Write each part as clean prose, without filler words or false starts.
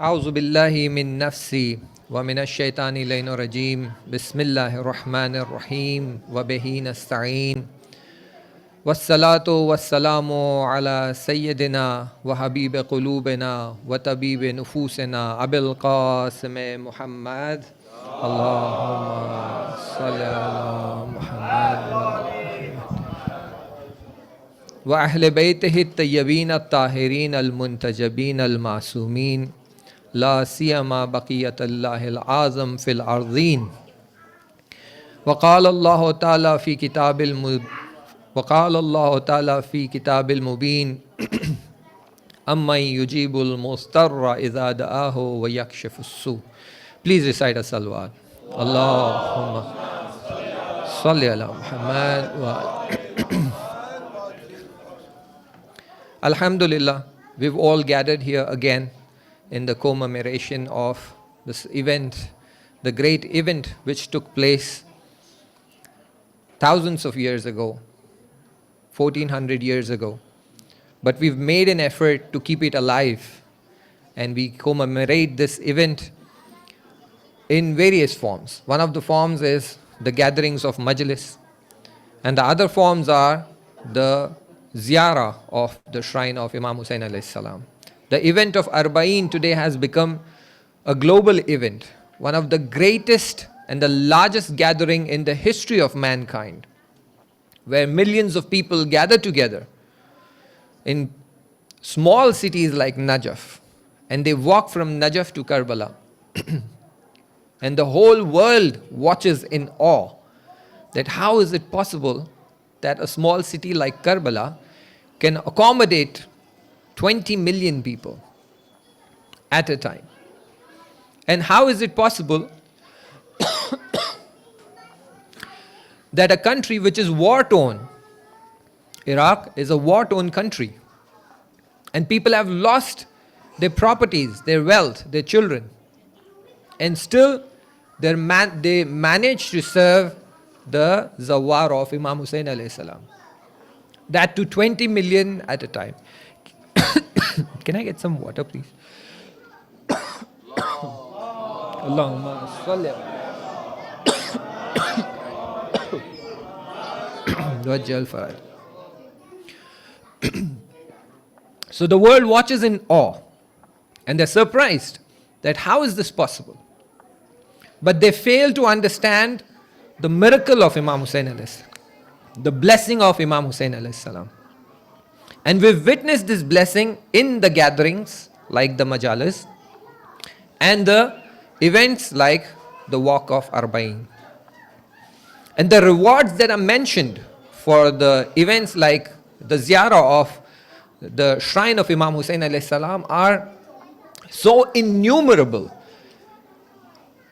أعوذ بالله من نفسي ومن الشيطان اللعين الرجيم بسم الله الرحمن الرحيم وبه نستعين والصلاة والسلام على سيدنا وحبيب قلوبنا وطبيب نفوسنا أبي القاسم محمد اللهم صل على محمد وأهل بيته الطيبين الطاهرين المنتجبين المعصومين لا سيما بقية الله العظم في الأرضين. وقال الله تعالى في كتاب المبين أمن يجيب المضطر إذا دعاه ويكشف السوء. Please recite a salawat. اللهم صل على محمد. Alhamdulillah, we've all gathered here again in the commemoration of this event, the great event which took place thousands of years ago, 1400 years ago. But we've made an effort to keep it alive, and we commemorate this event in various forms. One of the forms is the gatherings of majlis, and the other forms are the ziyarah of the shrine of Imam Hussain alayhi salam. The event of Arba'een today has become a global event, one of the greatest and the largest gathering in the history of mankind, where millions of people gather together in small cities like Najaf, and they walk from Najaf to Karbala. And the whole world watches in awe that how is it possible that a small city like Karbala can accommodate 20 million people at a time. And how is it possible that a country which is war-torn, Iraq is a war-torn country, and people have lost their properties, their wealth, their children, and still they manage to serve the zawar of Imam Hussain alayhi salam. That to 20 million at a time. Can I get some water, please? Allahumma salli ala. So the world watches in awe, and they're surprised that how is this possible? But they fail to understand the miracle of Imam Hussain alayhi salam, the blessing of Imam Hussain alayhi salam. And we've witnessed this blessing in the gatherings like the majalis and the events like the walk of Arba'een. And the rewards that are mentioned for the events like the ziyarah of the shrine of Imam Hussain alayhi salam are so innumerable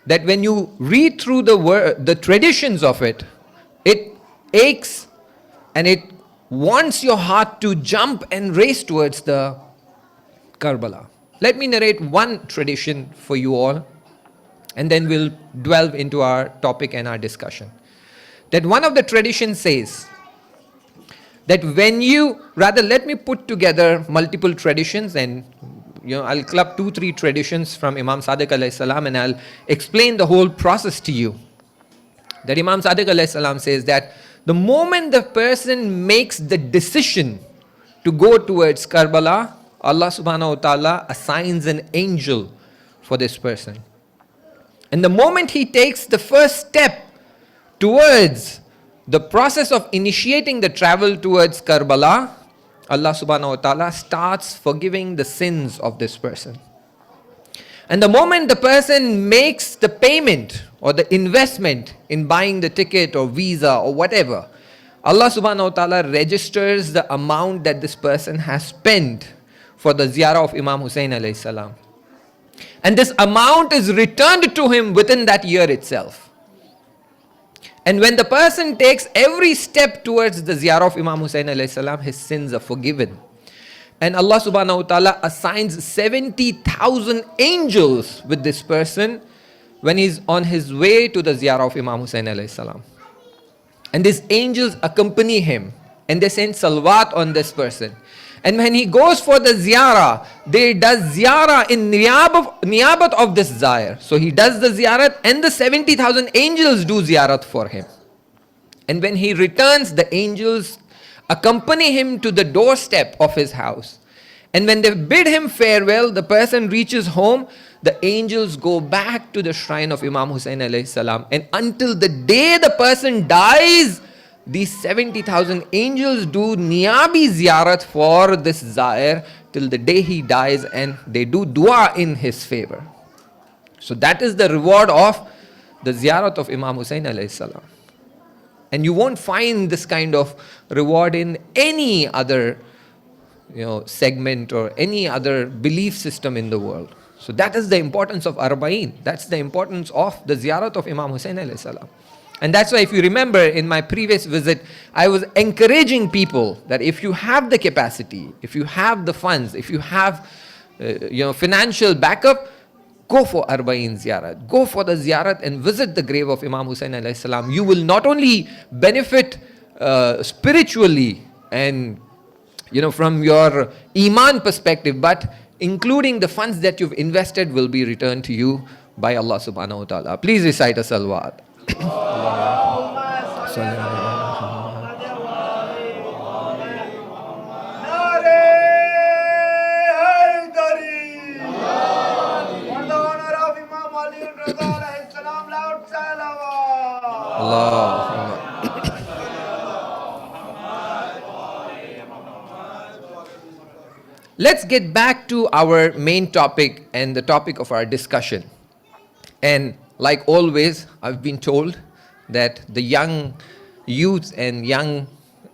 that when you read through the traditions of it, it aches and it wants your heart to jump and race towards the Karbala. Let me narrate one tradition for you all, and then we'll delve into our topic and our discussion. That one of the traditions says that let me put together multiple traditions, and I'll club 2-3 traditions from Imam Sadiq alayhi salam, and I'll explain the whole process to you. That Imam Sadiq alayhi salam says that the moment the person makes the decision to go towards Karbala, Allah subhanahu wa ta'ala assigns an angel for this person. And the moment he takes the first step towards the process of initiating the travel towards Karbala, Allah subhanahu wa ta'ala starts forgiving the sins of this person. And the moment the person makes the payment or the investment in buying the ticket or visa or whatever, Allah subhanahu wa ta'ala registers the amount that this person has spent for the ziyarah of Imam Hussain alayhi salam. And this amount is returned to him within that year itself. And when the person takes every step towards the ziyarah of Imam Hussain alayhi salam, his sins are forgiven. And Allah subhanahu wa ta'ala assigns 70,000 angels with this person when he's on his way to the ziyarah of Imam Hussain alayhi salam. And these angels accompany him, and they send salawat on this person. And when he goes for the ziyarah, they does ziyarah in niyabat of this zayar. So he does the ziyarat and the 70,000 angels do ziyarat for him. And when he returns, the angels accompany him to the doorstep of his house. And when they bid him farewell, the person reaches home, the angels go back to the shrine of Imam Hussain alayhi salam. And until the day the person dies, these 70,000 angels do niyabi ziyarat for this zair till the day he dies, and they do dua in his favor. So that is the reward of the ziyarat of Imam Hussain alayhi salam. And you won't find this kind of reward in any other segment or any other belief system in the world. So that is the importance of Arba'in. That's the importance of the ziyarat of Imam Hussain alayhi salam. And that's why, if you remember, in my previous visit, I was encouraging people that if you have the capacity, if you have the funds, if you have financial backup, go for Arba'in ziyarat. Go for the ziyarat and visit the grave of Imam Hussain alayhi salam. You will not only benefit spiritually and from your iman perspective, but including the funds that you've invested will be returned to you by Allah subhanahu wa ta'ala. Please recite a salawat. Let's get back to our main topic and the topic of our discussion. And like always, I've been told that the young youth and young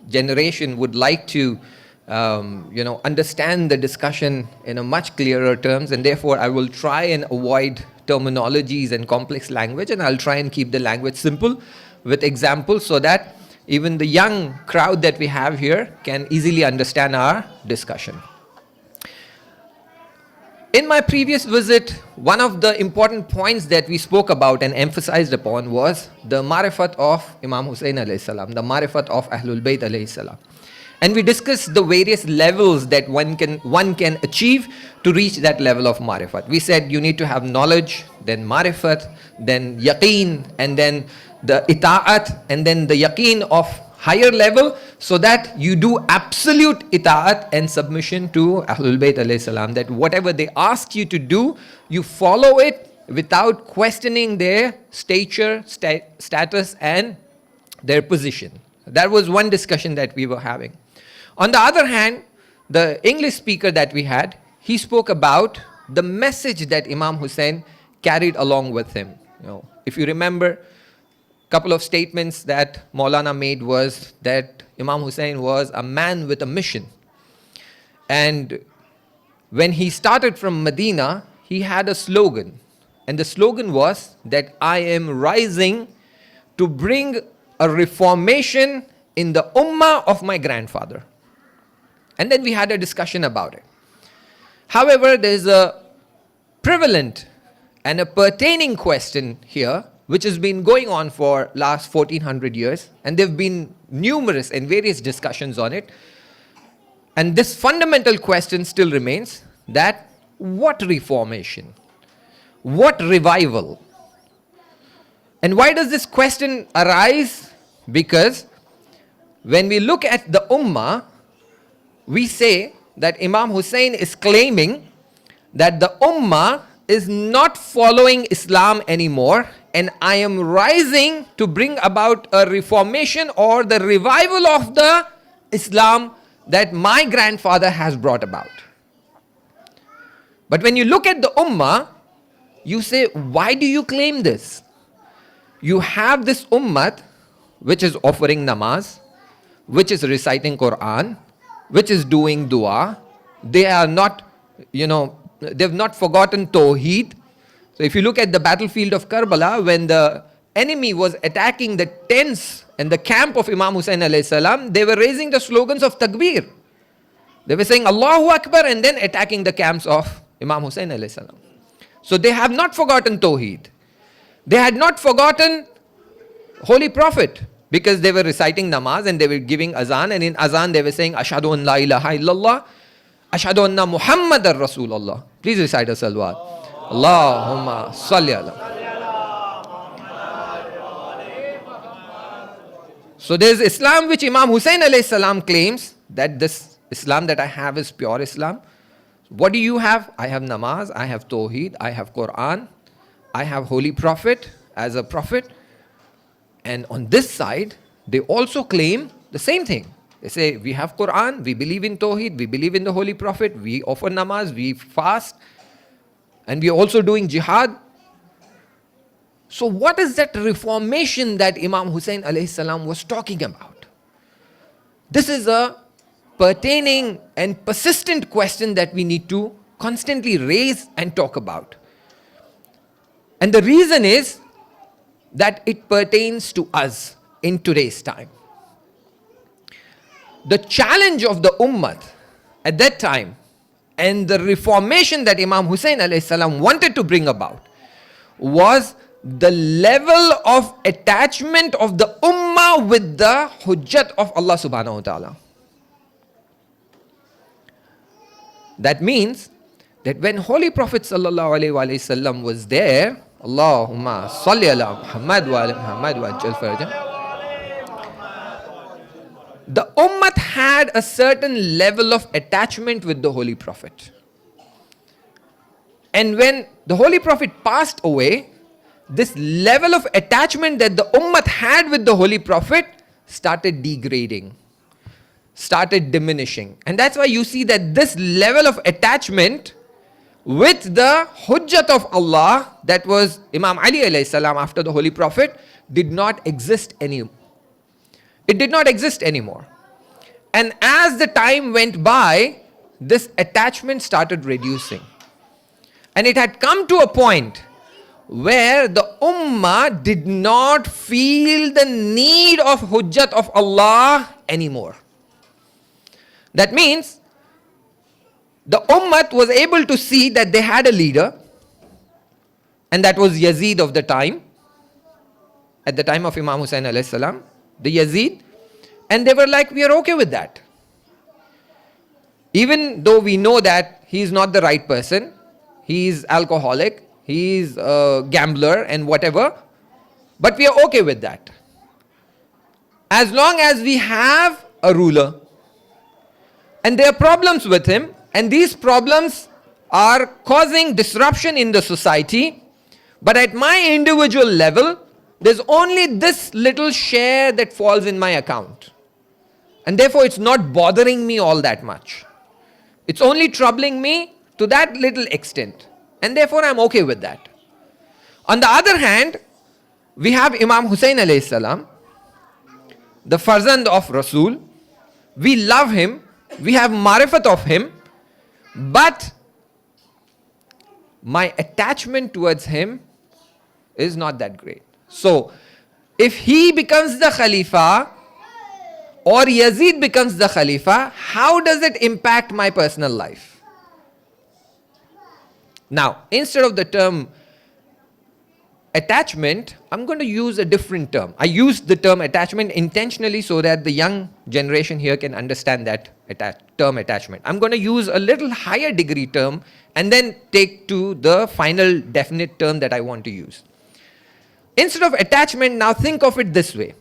generation would like to understand the discussion in a much clearer terms, and therefore I will try and avoid terminologies and complex language, and I'll try and keep the language simple with examples so that even the young crowd that we have here can easily understand our discussion. In my previous visit, one of the important points that we spoke about and emphasized upon was the marifat of Imam Hussain alayhi salam, the marifat of Ahlul Bayt alayhi salam. And we discussed the various levels that one can achieve to reach that level of marifat. We said you need to have knowledge, then marifat, then yaqeen, and then the ita'at, and then the yaqeen of higher level, so that you do absolute ita'at and submission to Ahlul Bayt alayhi salam, that whatever they ask you to do, you follow it without questioning their stature, status and their position. That was one discussion that we were having. On the other hand, the English speaker that we had, he spoke about the message that Imam Hussain carried along with him. If you remember, couple of statements that Maulana made was that Imam Hussain was a man with a mission. And when he started from Medina, he had a slogan. And the slogan was that I am rising to bring a reformation in the ummah of my grandfather. And then we had a discussion about it. However, there's a prevalent and a pertaining question here, which has been going on for last 1400 years, and there have been numerous and various discussions on it. And this fundamental question still remains, that what reformation? What revival? And why does this question arise? Because when we look at the ummah, we say that Imam Hussain is claiming that the ummah is not following Islam anymore, and I am rising to bring about a reformation or the revival of the Islam that my grandfather has brought about. But when you look at the ummah, you say, why do you claim this? You have this ummah which is offering namaz, which is reciting Quran, which is doing dua. They are not, they've not forgotten Tawheed. So if you look at the battlefield of Karbala, when the enemy was attacking the tents and the camp of Imam Hussain alayhi salam, they were raising the slogans of Takbir. They were saying Allahu Akbar and then attacking the camps of Imam Hussain alayhi salam. So they have not forgotten Tawheed. They had not forgotten Holy Prophet, because they were reciting namaz and they were giving azan, and in azan they were saying Ashhadu an la ilaha illallah, Ashhadu anna Muhammadar Rasulullah. Please recite a salawat. Allahumma salli ala. So there is Islam which Imam Hussain alayhi salam claims that this Islam that I have is pure Islam. What do you have? I have namaz, I have tawheed, I have Quran, I have Holy Prophet as a prophet. And on this side, they also claim the same thing. They say, we have Quran, we believe in tawheed, we believe in the Holy Prophet, we offer namaz, we fast, and we are also doing jihad. So what is that reformation that Imam Hussain alayhi salam was talking about? This is a pertaining and persistent question that we need to constantly raise and talk about. And the reason is that it pertains to us in today's time. The challenge of the ummah at that time and the reformation that Imam Hussain alayhi salam wanted to bring about was the level of attachment of the ummah with the hujjat of Allah subhanahu wa ta'ala. That means that when Holy Prophet sallallahu alaihi wasallam was there, Allahumma salli ala Muhammad wa ala Muhammad wa ajal farajah, the ummah had a certain level of attachment with the Holy Prophet. And when the Holy Prophet passed away, this level of attachment that the ummah had with the Holy Prophet started degrading, started diminishing. And that's why you see that this level of attachment with the hujjat of Allah, that was Imam Ali alayhi salam after the Holy Prophet, did not exist anymore. It did not exist anymore. And as the time went by, this attachment started reducing. And it had come to a point where the ummah did not feel the need of hujjat of Allah anymore. That means the ummah was able to see that they had a leader, and that was Yazid of the time, at the time of Imam Hussain alayhi salam, the Yazid, and they were like, we are okay with that. Even though we know that he is not the right person, he is alcoholic, he is a gambler and whatever, but we are okay with that. As long as we have a ruler, and there are problems with him, and these problems are causing disruption in the society, but at my individual level, there's only this little share that falls in my account. And therefore it's not bothering me all that much. It's only troubling me to that little extent. And therefore I'm okay with that. On the other hand, we have Imam Hussain alayhi salam, the farzand of Rasul. We love him, we have marifat of him, but my attachment towards him is not that great. So, if he becomes the Khalifa or Yazid becomes the Khalifa, how does it impact my personal life? Now, instead of the term attachment, I'm going to use a different term. I used the term attachment intentionally so that the young generation here can understand that term attachment. I'm going to use a little higher degree term and then take to the final definite term that I want to use. Instead of attachment, now think of it this way.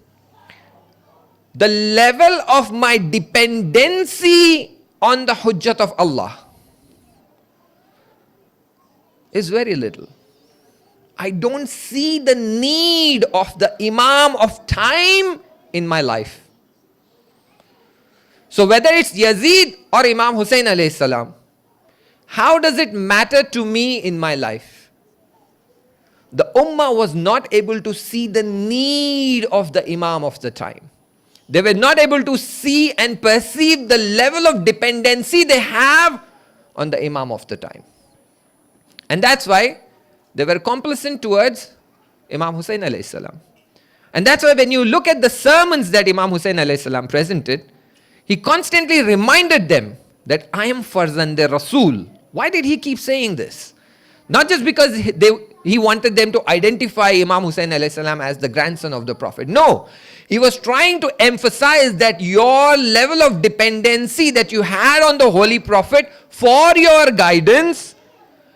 The level of my dependency on the hujjat of Allah is very little. I don't see the need of the Imam of time in my life. So whether it's Yazid or Imam Hussain alayhi salam, how does it matter to me in my life? The Ummah was not able to see the need of the Imam of the time. They were not able to see and perceive the level of dependency they have on the Imam of the time. And that's why they were complacent towards Imam Hussain alayhi salam. And that's why when you look at the sermons that Imam Hussain alayhi salam presented, he constantly reminded them that I am Farzand Rasul. Why did he keep saying this? Not just because he wanted them to identify Imam Hussain alayhi salam as the grandson of the Prophet. No, He was trying to emphasize that your level of dependency that you had on the Holy Prophet for your guidance,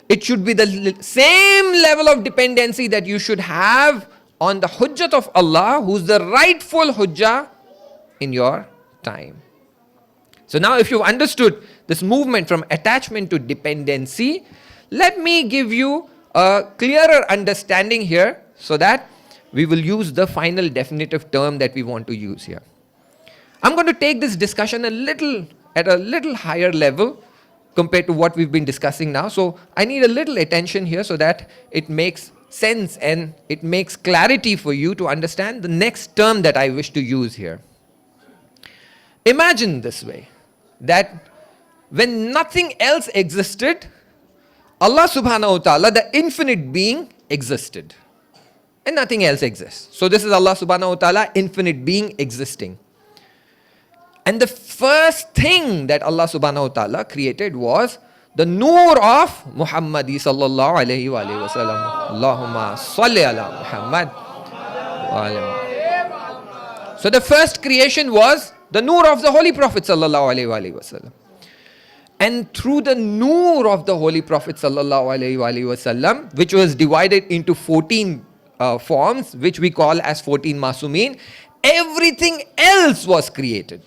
it should be the same level of dependency that you should have on the Hujjat of Allah, who's the rightful Hujjah in your time. So now if you've understood this movement from attachment to dependency, let me give you a clearer understanding here so that we will use the final definitive term that we want to use here. I'm going to take this discussion at a little higher level compared to what we've been discussing now. So I need a little attention here so that it makes sense and it makes clarity for you to understand the next term that I wish to use here. Imagine this way, that when nothing else existed, Allah subhanahu wa ta'ala, the infinite being, existed. And nothing else exists. So this is Allah subhanahu wa ta'ala, infinite being existing. And the first thing that Allah subhanahu wa ta'ala created was the nur of Muhammadi sallallahu alayhi wa sallam. Allahumma salli ala Muhammad wa ala. So the first creation was the nur of the Holy Prophet sallallahu alayhi wa sallam. And through the nur of the Holy Prophet sallallahu alayhi wa sallam, which was divided into 14 forms, which we call as 14 Masumeen, everything else was created.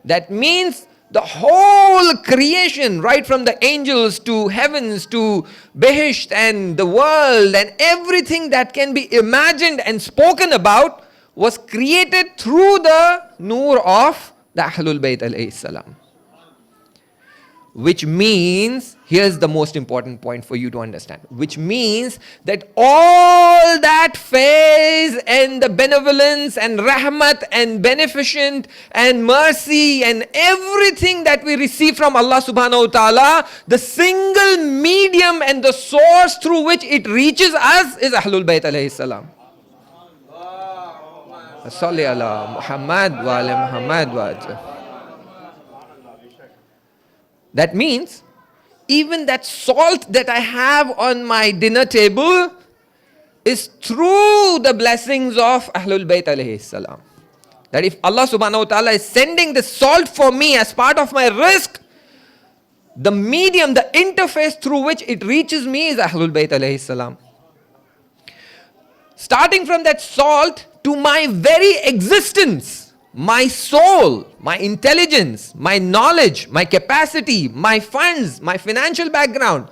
That means the whole creation, right from the angels to heavens to Behisht and the world and everything that can be imagined and spoken about, was created through the nur of the Ahlul Bayt alayhi salam. Which means, here's the most important point for you to understand, which means that all that faith and the benevolence and rahmat and beneficent and mercy and everything that we receive from Allah subhanahu wa ta'ala, the single medium and the source through which it reaches us is Ahlul Bayt alayhi salam. Salli ala Muhammad wa ala Muhammad wa ala. That means, even that salt that I have on my dinner table is through the blessings of Ahlul Bayt alayhi salam. That if Allah subhanahu wa ta'ala is sending the salt for me as part of my rizq, the medium, the interface through which it reaches me is Ahlul Bayt alayhi salam. Starting from that salt to my very existence, my soul, my intelligence, my knowledge, my capacity, my funds, my financial background,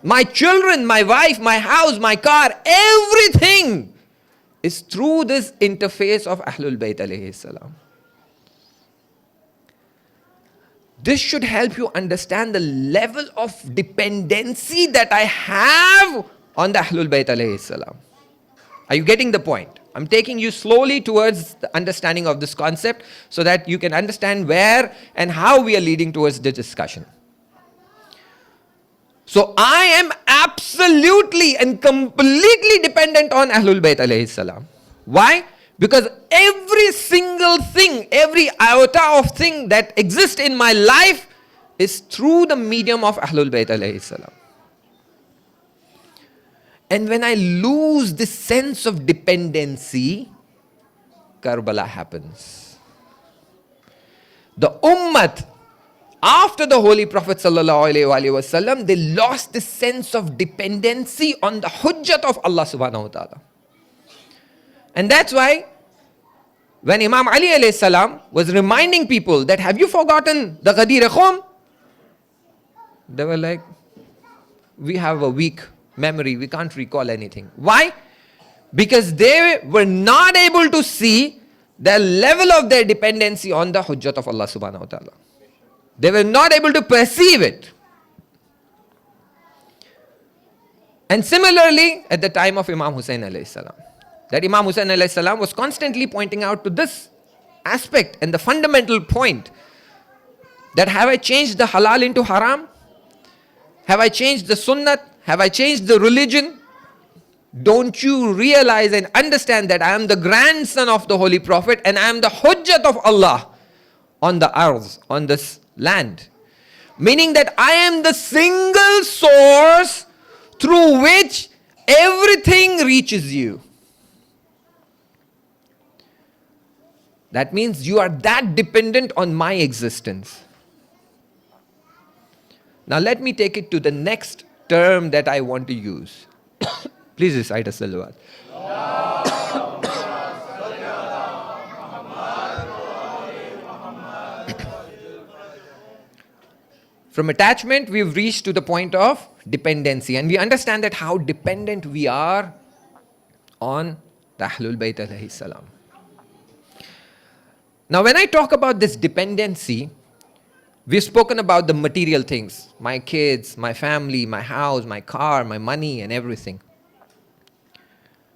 my children, my wife, my house, my car, everything is through this interface of Ahlul Bayt alayhi salam. This should help you understand the level of dependency that I have on the Ahlul Bayt alayhi salam. Are you getting the point? I'm taking you slowly towards the understanding of this concept so that you can understand where and how we are leading towards the discussion. So I am absolutely and completely dependent on Ahlul Bayt alayhi salam. Why? Because every single thing, every iota of thing that exists in my life is through the medium of Ahlul Bayt alayhi salam. And when I lose this sense of dependency, Karbala happens. The Ummat, after the Holy Prophet sallallahu alaihi wasallam, they lost this sense of dependency on the Hujjat of Allah subhanahu wa ta'ala. And that's why when Imam Ali alayhi salam was reminding people that, have you forgotten the Ghadir Khum? They were like, we have a weak memory, we can't recall anything. Why? Because they were not able to see the level of their dependency on the Hujjat of Allah subhanahu wa ta'ala. They were not able to perceive it. And similarly, at the time of Imam Hussain alayhi salam, that Imam Hussain alayhi salam was constantly pointing out to this aspect and the fundamental point, that have I changed the halal into haram? Have I changed the sunnat? Have I changed the religion? Don't you realize and understand that I am the grandson of the Holy Prophet and I am the Hujjat of Allah on the arz, on this land? Meaning that I am the single source through which everything reaches you. That means you are that dependent on my existence. Now let me take it to the next term that I want to use. Please recite a salawat. From attachment, we've reached to the point of dependency. And we understand that how dependent we are on the Ahlul Bayt alayhi salam. Now, when I talk about this dependency, we've spoken about the material things. My kids, my family, my house, my car, my money, and everything.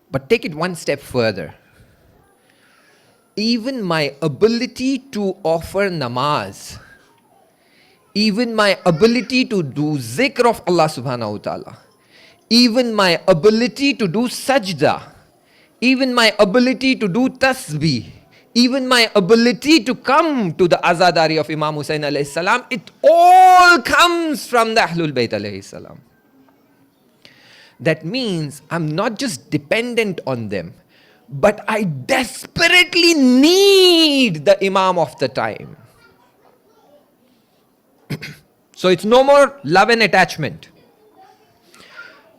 But take it one step further. Even my ability to offer namaz, even my ability to do zikr of Allah subhanahu wa ta'ala, even my ability to do sajda, even my ability to do tasbih, even my ability to come to the azadari of Imam Hussain alayhi salam, it all comes from the Ahlul Bayt alayhi salam. That means I'm not just dependent on them, but I desperately need the Imam of the time. So it's no more love and attachment.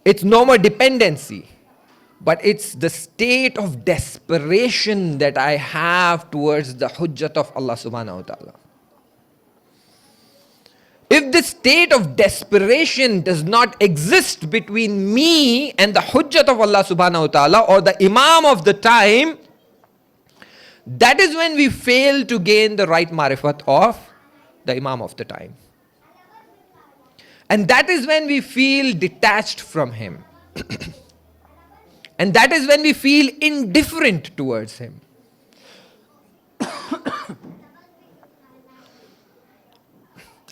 It's no more dependency. But it's the state of desperation that I have towards the hujjat of Allah subhanahu wa ta'ala. If this state of desperation does not exist between me and the hujjat of Allah subhanahu wa ta'ala or the Imam of the time, that is when we fail to gain the right marifat of the Imam of the time. And that is when we feel detached from him. And that is when we feel indifferent towards him.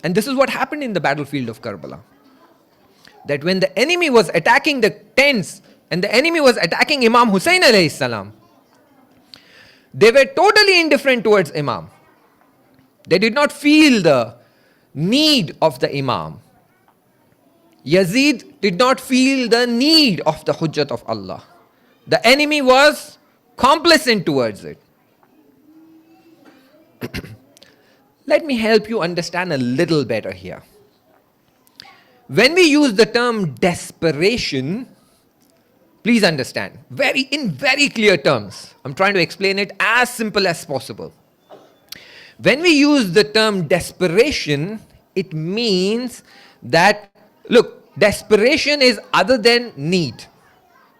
And this is what happened in the battlefield of Karbala. That when the enemy was attacking the tents and the enemy was attacking Imam Hussain alayhi salam, they were totally indifferent towards Imam. They did not feel the need of the Imam. Yazid did not feel the need of the hujjat of Allah. The enemy was complacent towards it. Let me help you understand a little better here. When we use the term desperation, please understand, in very clear terms. I'm trying to explain it as simple as possible. When we use the term desperation, it means that, look, desperation is other than need.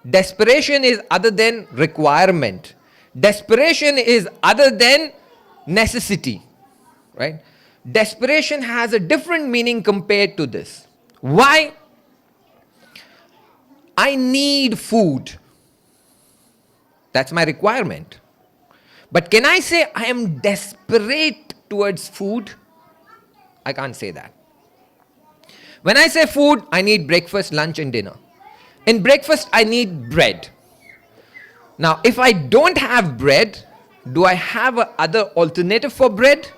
Desperation is other than requirement. Desperation is other than necessity. Right? Desperation has a different meaning compared to this. Why? I need food. That's my requirement. But can I say I am desperate towards food? I can't say that. When I say food, I need breakfast, lunch, and dinner. In breakfast, I need bread. Now, if I don't have bread, do I have another alternative for bread?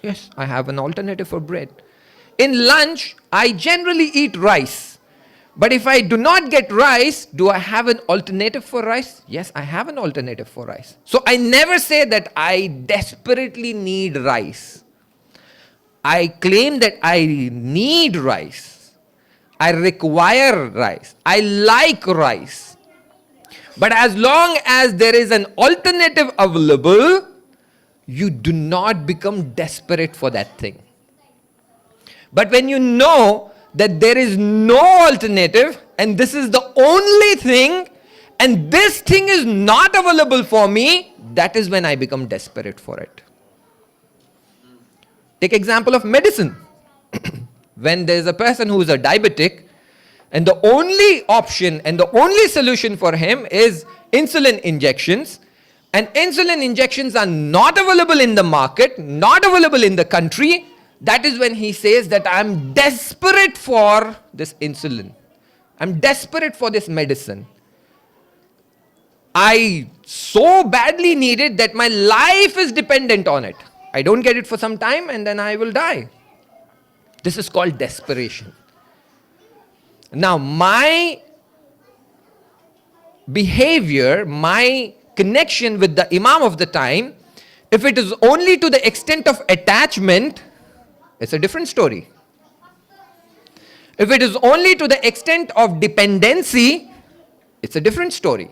Yes, I have an alternative for bread. In lunch, I generally eat rice. But if I do not get rice, do I have an alternative for rice? Yes, I have an alternative for rice. So I never say that I desperately need rice. I claim that I need rice. I require rice. I like rice. But as long as there is an alternative available, you do not become desperate for that thing. But when you know that there is no alternative and this is the only thing and this thing is not available for me, that is when I become desperate for it. Take example of medicine. When there is a person who is a diabetic and the only option and the only solution for him is insulin injections, and insulin injections are not available in the market, not available in the country, that is when he says that I'm desperate for this insulin. I'm desperate for this medicine. I so badly need it that my life is dependent on it. I don't get it for some time and then I will die. This is called desperation. Now, my behavior, my connection with the Imam of the time If it is only to the extent of attachment, it's a different story. If it is only to the extent of dependency, it's a different story.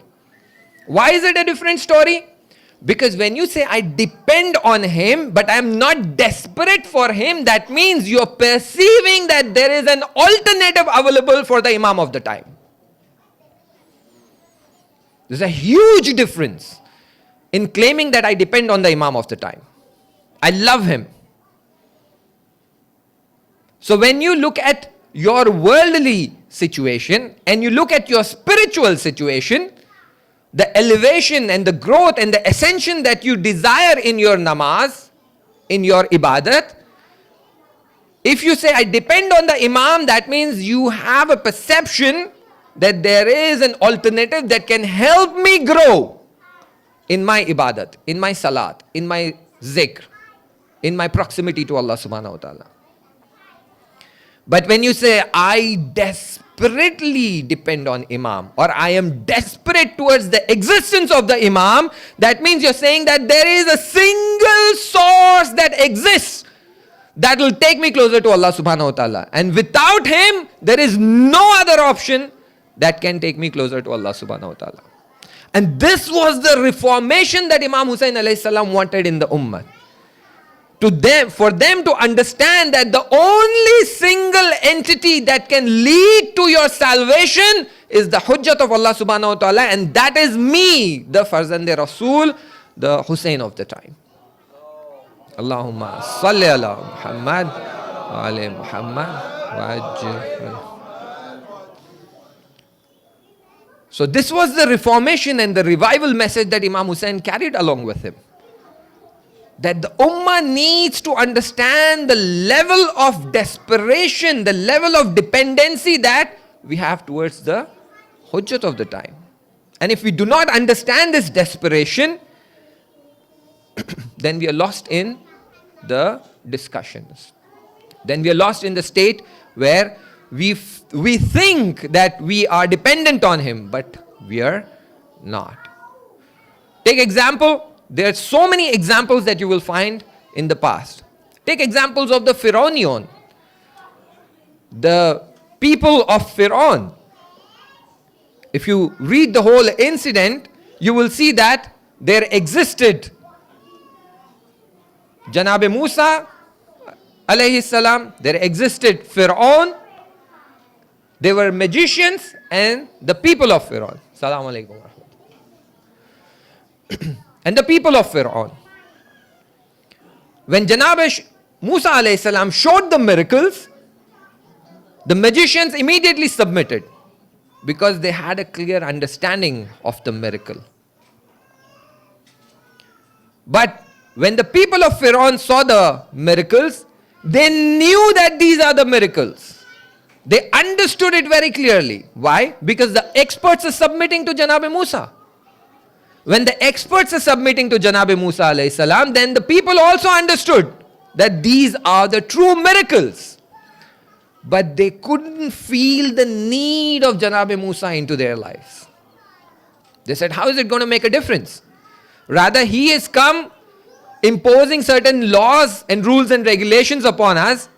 Why is it a different story? Because when you say, I depend on him, but I am not desperate for him, that means you're perceiving that there is an alternative available for the Imam of the time. There's a huge difference in claiming that I depend on the Imam of the time. I love him. So when you look at your worldly situation and you look at your spiritual situation, the elevation and the growth and the ascension that you desire in your namaz, in your ibadat, if you say, I depend on the Imam, that means you have a perception that there is an alternative that can help me grow in my ibadat, in my salat, in my zikr, in my proximity to Allah subhanahu wa ta'ala. But when you say, I desperately depend on Imam, or I am desperate towards the existence of the Imam, that means you're saying that there is a single source that exists that will take me closer to Allah subhanahu wa ta'ala. And without him, there is no other option that can take me closer to Allah subhanahu wa ta'ala. And this was the reformation that Imam Hussain alayhi salam wanted in the ummah. For them to understand that the only single entity that can lead to your salvation is the hujjat of Allah subhanahu wa ta'ala, and that is me, the Farzand-e Rasul, the Hussein of the time. Allahumma salli ala Muhammad wa ala Muhammad wa ajil. So this was the reformation and the revival message that Imam Hussain carried along with him. That the ummah needs to understand the level of desperation, the level of dependency that we have towards the hujjat of the time. And if we do not understand this desperation, then we are lost in the discussions. Then we are lost in the state where we think that we are dependent on him, but we are not. Take example. There are so many examples that you will find in the past. Take examples of the Pharaonion. The people of Pharaon. If you read the whole incident, you will see that there existed Janab Musa alayhi salam, there existed Pharaon, there were magicians and the people of Pharaon. Salaam alaikum. And the people of Pharaon. When Janab Musa alayhi salam showed the miracles, the magicians immediately submitted because they had a clear understanding of the miracle. But when the people of Pharaon saw the miracles, they knew that these are the miracles. They understood it very clearly. Why? Because the experts are submitting to Janab Musa. When the experts are submitting to Janab Musa alayhi salam, then the people also understood that these are the true miracles. But they couldn't feel the need of Janab Musa into their lives. They said, how is it going to make a difference? Rather, he has come imposing certain laws and rules and regulations upon us.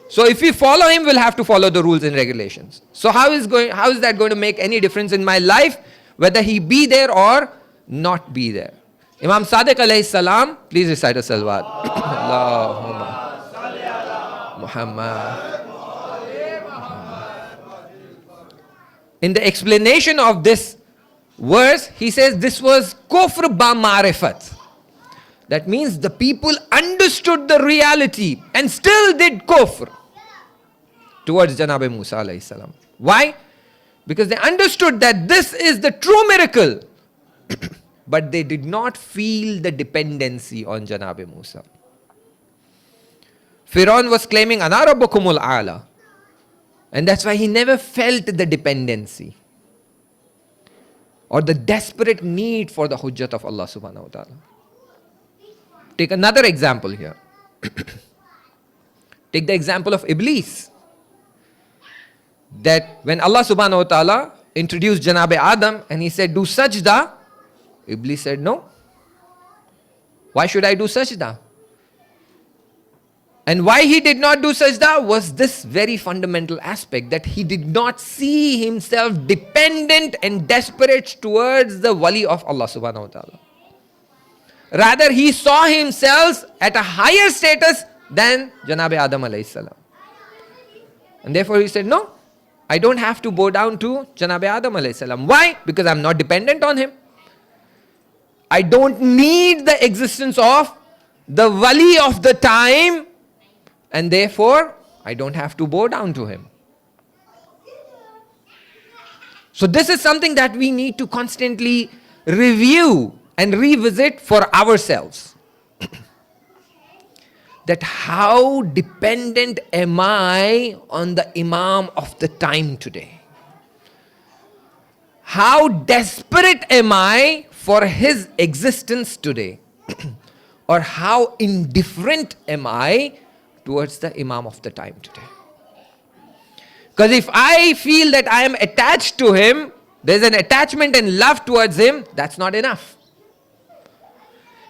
So if we follow him, we'll have to follow the rules and regulations. So how is that going to make any difference in my life, whether he be there or not be there? Imam Sadiq alayhi salam, please recite a salawat. Allahumma Muhammad. In the explanation of this verse, he says this was kufr ba ma'rifat. That means the people understood the reality and still did kufr towards Janab Musa alayhi salam. Why? Because they understood that this is the true miracle. But they did not feel the dependency on Janab Musa. Pharaoh was claiming, Ana rabbukumul a'la. And that's why he never felt the dependency or the desperate need for the hujjat of Allah subhanahu wa ta'ala. Take another example here. Take the example of Iblis. That when Allah subhanahu wa ta'ala introduced Janab Adam and he said, do sajda, Iblis said no. Why should I do sajda? And why he did not do sajda was this very fundamental aspect, that he did not see himself dependent and desperate towards the wali of Allah subhanahu wa ta'ala. Rather, he saw himself at a higher status than Janab Adam alayhi salam. And therefore he said, no, I don't have to bow down to Janab Adam alayhi salam. Why? Because I'm not dependent on him. I don't need the existence of the wali of the time, and therefore I don't have to bow down to him. So this is something that we need to constantly review and revisit for ourselves. That how dependent am I on the Imam of the time today? How desperate am I for his existence today? Or how indifferent am I towards the Imam of the time today? Because if I feel that I am attached to him, there's an attachment and love towards him, that's not enough.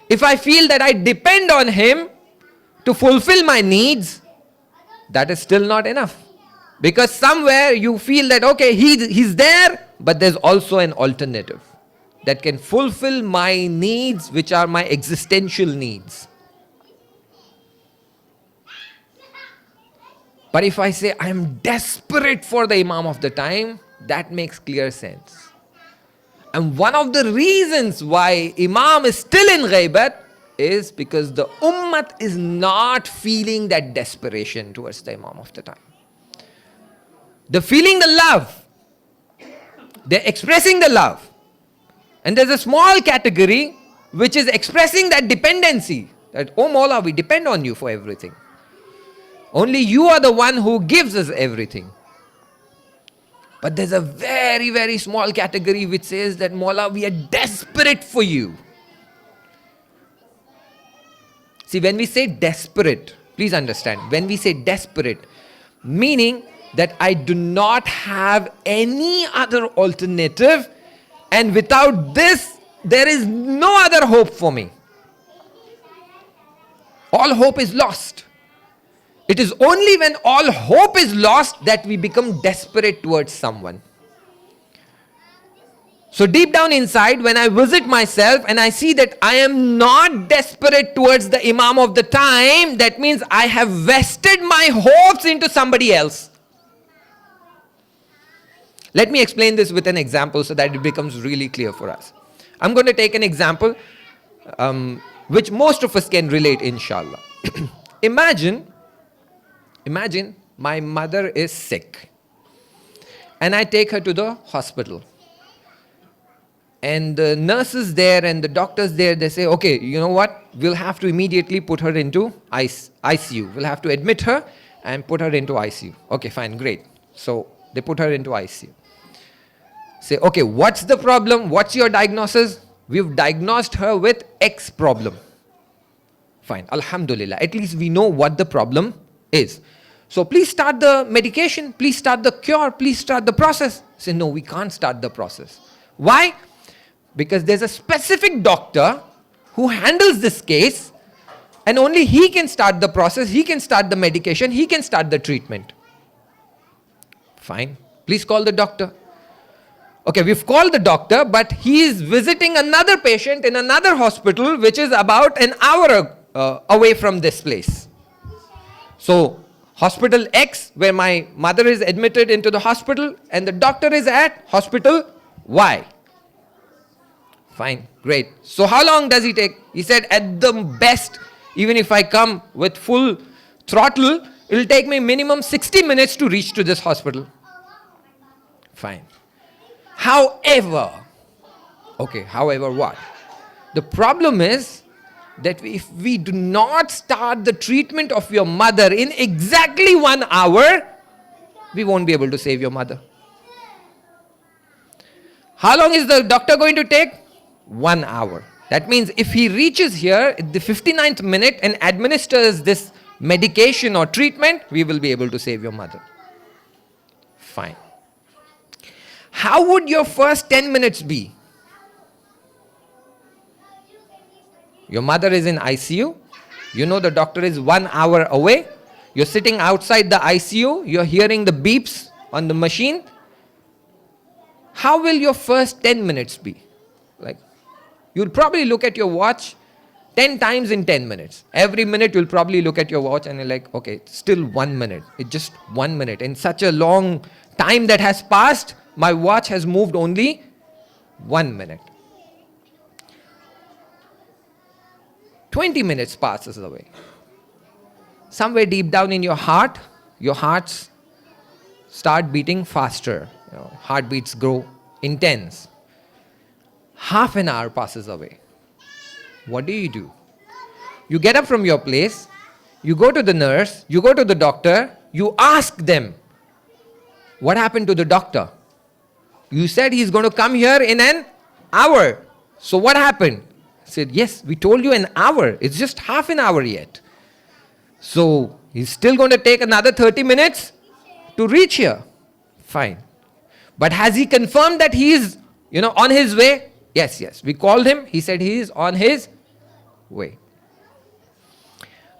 If I feel that I depend on him to fulfill my needs, that is still not enough. Because somewhere you feel that, okay, he's there, but there's also an alternative that can fulfill my needs, which are my existential needs. But if I say I'm desperate for the Imam of the time, that makes clear sense. And one of the reasons why Imam is still in ghaibat is because the Ummah is not feeling that desperation towards the Imam of the time. They're feeling the love. They're expressing the love. And there's a small category which is expressing that dependency. That, oh Mawla, we depend on you for everything. Only you are the one who gives us everything. But there's a very, very small category which says that, Mawla, we are desperate for you. See, when we say desperate, please understand, when we say desperate, meaning that I do not have any other alternative, and without this, there is no other hope for me. All hope is lost. It is only when all hope is lost that we become desperate towards someone. So deep down inside, when I visit myself and I see that I am not desperate towards the Imam of the time, that means I have vested my hopes into somebody else. Let me explain this with an example so that it becomes really clear for us. I'm going to take an example which most of us can relate, inshallah. Imagine my mother is sick and I take her to the hospital. And the nurses there and the doctors there, they say, okay, you know what? We'll have to immediately put her into ICU. We'll have to admit her and put her into ICU. Okay, fine, great. So they put her into ICU. Say, okay, what's the problem? What's your diagnosis? We've diagnosed her with X problem. Fine, alhamdulillah. At least we know what the problem is. So please start the medication. Please start the cure. Please start the process. Say, no, we can't start the process. Why? Because there's a specific doctor who handles this case, and only he can start the process, he can start the medication, he can start the treatment. Fine. Please call the doctor. Okay, we've called the doctor, but he is visiting another patient in another hospital, which is about an hour away from this place. So, hospital X, where my mother is admitted into the hospital, and the doctor is at hospital Y. Fine, great. So how long does he take? He said, at the best, even if I come with full throttle, it will take me minimum 60 minutes to reach to this hospital. Fine. However what? The problem is that if we do not start the treatment of your mother in exactly 1 hour, we won't be able to save your mother. How long is the doctor going to take? 1 hour. That means if he reaches here at the 59th minute and administers this medication or treatment, we will be able to save your mother. Fine. How would your first 10 minutes be? Your mother is in ICU. You know the doctor is 1 hour away. You're sitting outside the ICU. You're hearing the beeps on the machine. How will your first 10 minutes be? Like, you'll probably look at your watch 10 times in 10 minutes. Every minute you'll probably look at your watch and you're like, okay, still 1 minute. It's just 1 minute. In such a long time that has passed, my watch has moved only 1 minute. 20 minutes passes away. Somewhere deep down in your hearts start beating faster. Heartbeats grow intense. Half an hour passes away. What do? You get up from your place, you go to the nurse, you go to the doctor, you ask them, what happened to the doctor? You said he's going to come here in an hour. So what happened? I said, yes, we told you an hour. It's just half an hour yet. So he's still going to take another 30 minutes to reach here. Fine. But has he confirmed that he is, on his way? Yes. We called him. He said he is on his way.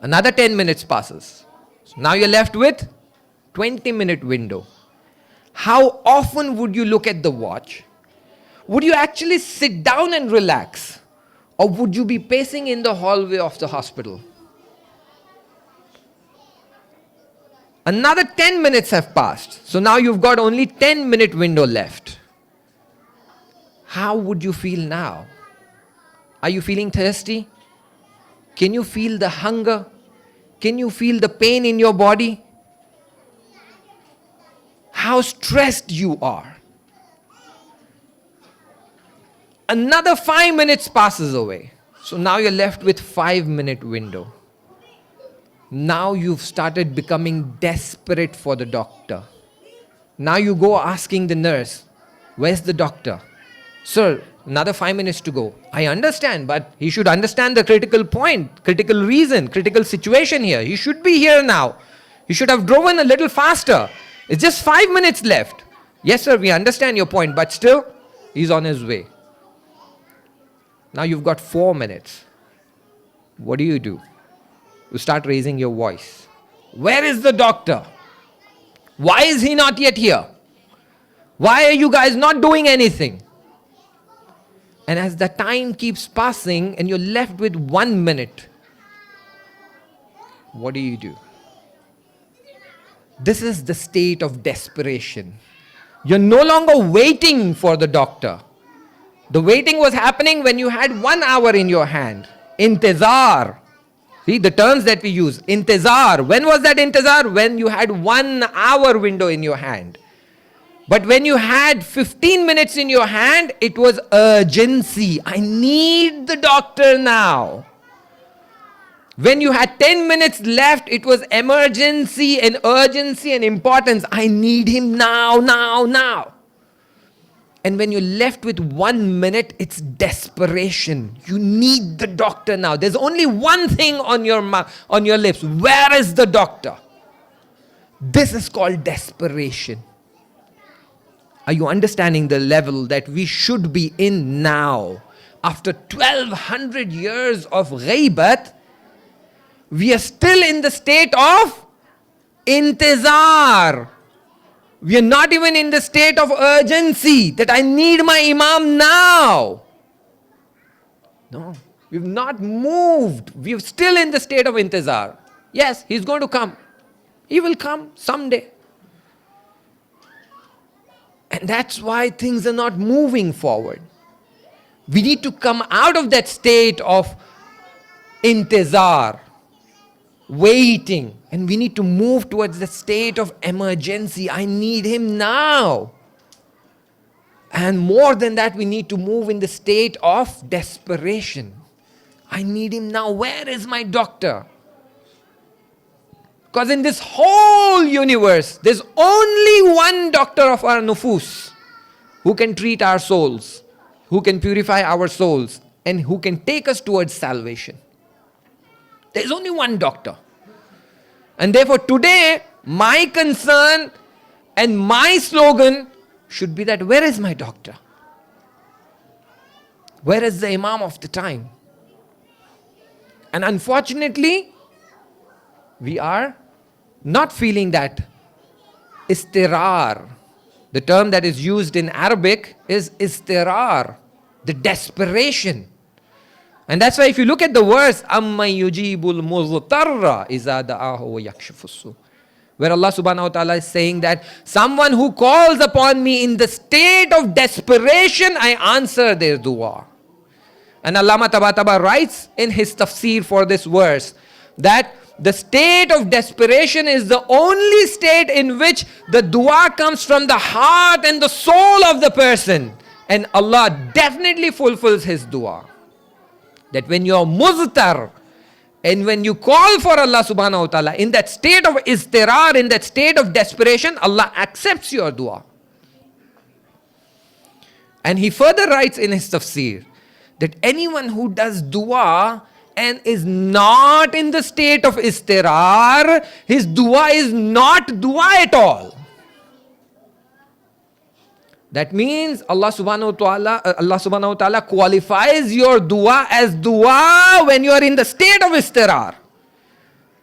Another 10 minutes passes. So now you're left with 20-minute window. How often would you look at the watch? Would you actually sit down and relax? Or would you be pacing in the hallway of the hospital? Another 10 minutes have passed. So now you've got only 10-minute window left. How would you feel now? Are you feeling thirsty? Can you feel the hunger? Can you feel the pain in your body? How stressed you are. Another 5 minutes passes away. So now you're left with 5-minute window. Now you've started becoming desperate for the doctor. Now you go asking the nurse, where's the doctor? Sir, another 5 minutes to go. I understand, but he should understand the critical point, critical reason, critical situation here. He should be here now. He should have driven a little faster. It's just 5 minutes left. Yes, sir, we understand your point, but still, he's on his way. Now you've got 4 minutes. What do? You start raising your voice. Where is the doctor? Why is he not yet here? Why are you guys not doing anything? And as the time keeps passing and you're left with 1 minute, what do? This is the state of desperation. You're no longer waiting for the doctor. The waiting was happening when you had 1 hour in your hand. Intizar. See the terms that we use. Intizar. When was that intizar? When you had 1 hour window in your hand. But when you had 15 minutes in your hand, it was urgency. I need the doctor now. When you had 10 minutes left, it was emergency and urgency and importance. I need him now. And when you're left with 1 minute, it's desperation. You need the doctor now. There's only one thing on your lips. Where is the doctor? This is called desperation. Are you understanding the level that we should be in now? After 1200 years of ghaibat, we are still in the state of intizar. We are not even in the state of urgency that I need my Imam now. No, we've not moved. We're still in the state of intizar. Yes, he's going to come. He will come someday. And that's why things are not moving forward. We need to come out of that state of intizar, waiting, and we need to move towards the state of emergency. I need him now. And more than that, we need to move in the state of desperation. I need him now. Where is my doctor? Because in this whole universe, there's only one doctor of our nufus who can treat our souls, who can purify our souls, and who can take us towards salvation. There's only one doctor. And therefore today, my concern and my slogan should be that, where is my doctor? Where is the Imam of the time? And unfortunately, we are not feeling that istirar. The term that is used in Arabic is istirar, the desperation. And that's why if you look at the verse, أَمَّن يُجِيبُ الْمُضْطَرَّ إِذَا دَعَاهُ وَيَكْشِفُ السُّوءَ, where Allah subhanahu wa ta'ala is saying that someone who calls upon me in the state of desperation, I answer their dua. And Allama Tabatabai writes in his tafsir for this verse that the state of desperation is the only state in which the dua comes from the heart and the soul of the person. And Allah definitely fulfills his dua. That when you are muztar, and when you call for Allah subhanahu wa ta'ala in that state of istirar, in that state of desperation, Allah accepts your dua. And he further writes in his tafsir that anyone who does dua and is not in the state of istirar, his dua is not dua at all. That means Allah subhanahu wa ta'ala qualifies your dua as dua when you are in the state of istirar.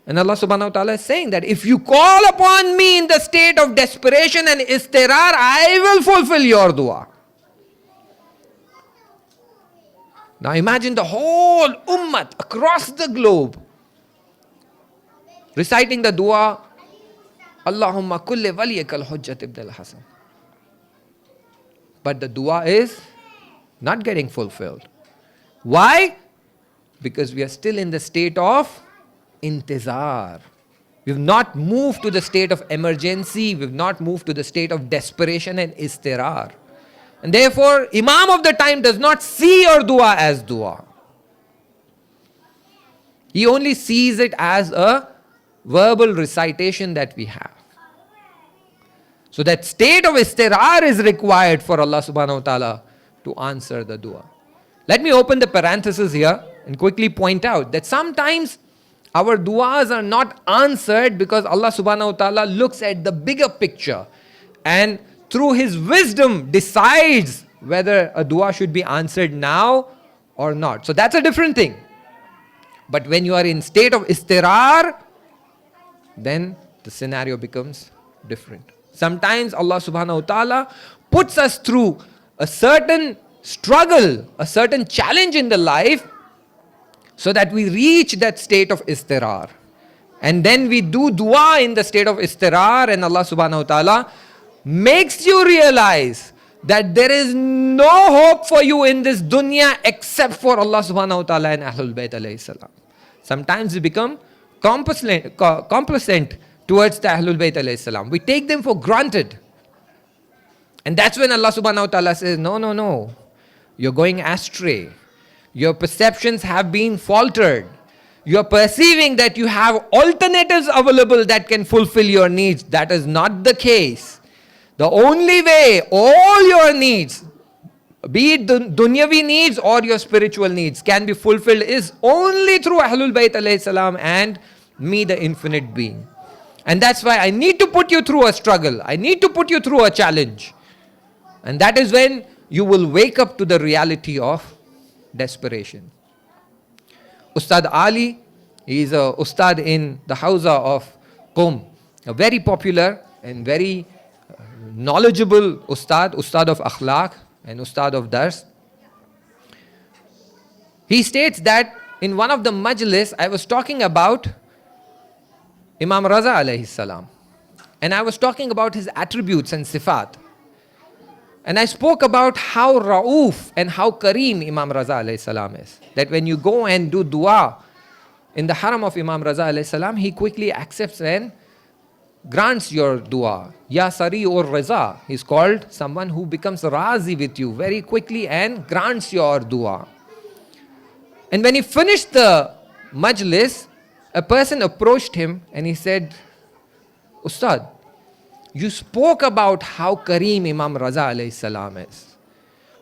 And Allah subhanahu wa ta'ala is saying that if you call upon me in the state of desperation and istirar, I will fulfill your dua. Now imagine the whole ummah across the globe reciting the dua, Allahumma kulli waliyaka al-hujjat ibn al-Hasan. But the dua is not getting fulfilled. Why? Because we are still in the state of intizar. We've not moved to the state of emergency. We've not moved to the state of desperation and istirar. And therefore, Imam of the time does not see your dua as dua. He only sees it as a verbal recitation that we have. So that state of istirar is required for Allah subhanahu wa ta'ala to answer the dua. Let me open the parenthesis here and quickly point out that sometimes our duas are not answered because Allah subhanahu wa ta'ala looks at the bigger picture and through his wisdom decides whether a dua should be answered now or not. So that's a different thing. But when you are in state of istirar, then the scenario becomes different. Sometimes Allah subhanahu wa ta'ala puts us through a certain struggle, a certain challenge in the life so that we reach that state of istirar. And then we do dua in the state of istirar and Allah subhanahu wa ta'ala makes you realize that there is no hope for you in this dunya except for Allah subhanahu wa ta'ala and Ahlul Bayt alayhi salam. Sometimes we become complacent towards the Ahlul Bayt alayhi salam. We take them for granted. And that's when Allah subhanahu wa ta'ala says, no, you're going astray. Your perceptions have been faltered. You're perceiving that you have alternatives available that can fulfill your needs. That is not the case. The only way all your needs, be it the dunyavi needs or your spiritual needs, can be fulfilled is only through Ahlul Bayt alayhi salam and me, the infinite being. And that's why I need to put you through a struggle. I need to put you through a challenge. And that is when you will wake up to the reality of desperation. Ustad Ali, he is a Ustad in the Hauza of Qom, a very popular and very knowledgeable Ustad of Akhlaq and Ustad of Dars. He states that in one of the majlis, I was talking about Imam Raza alayhi salam. And I was talking about his attributes and sifat. And I spoke about how Rauf and how Kareem Imam Raza alayhi salam is. That when you go and do dua in the haram of Imam Raza alayhi salam, he quickly accepts and grants your dua. Ya Sari or Raza. He's called someone who becomes razi with you very quickly and grants your dua. And when he finished the majlis, a person approached him and he said, Ustad, you spoke about how Kareem Imam Raza alayhi salam is.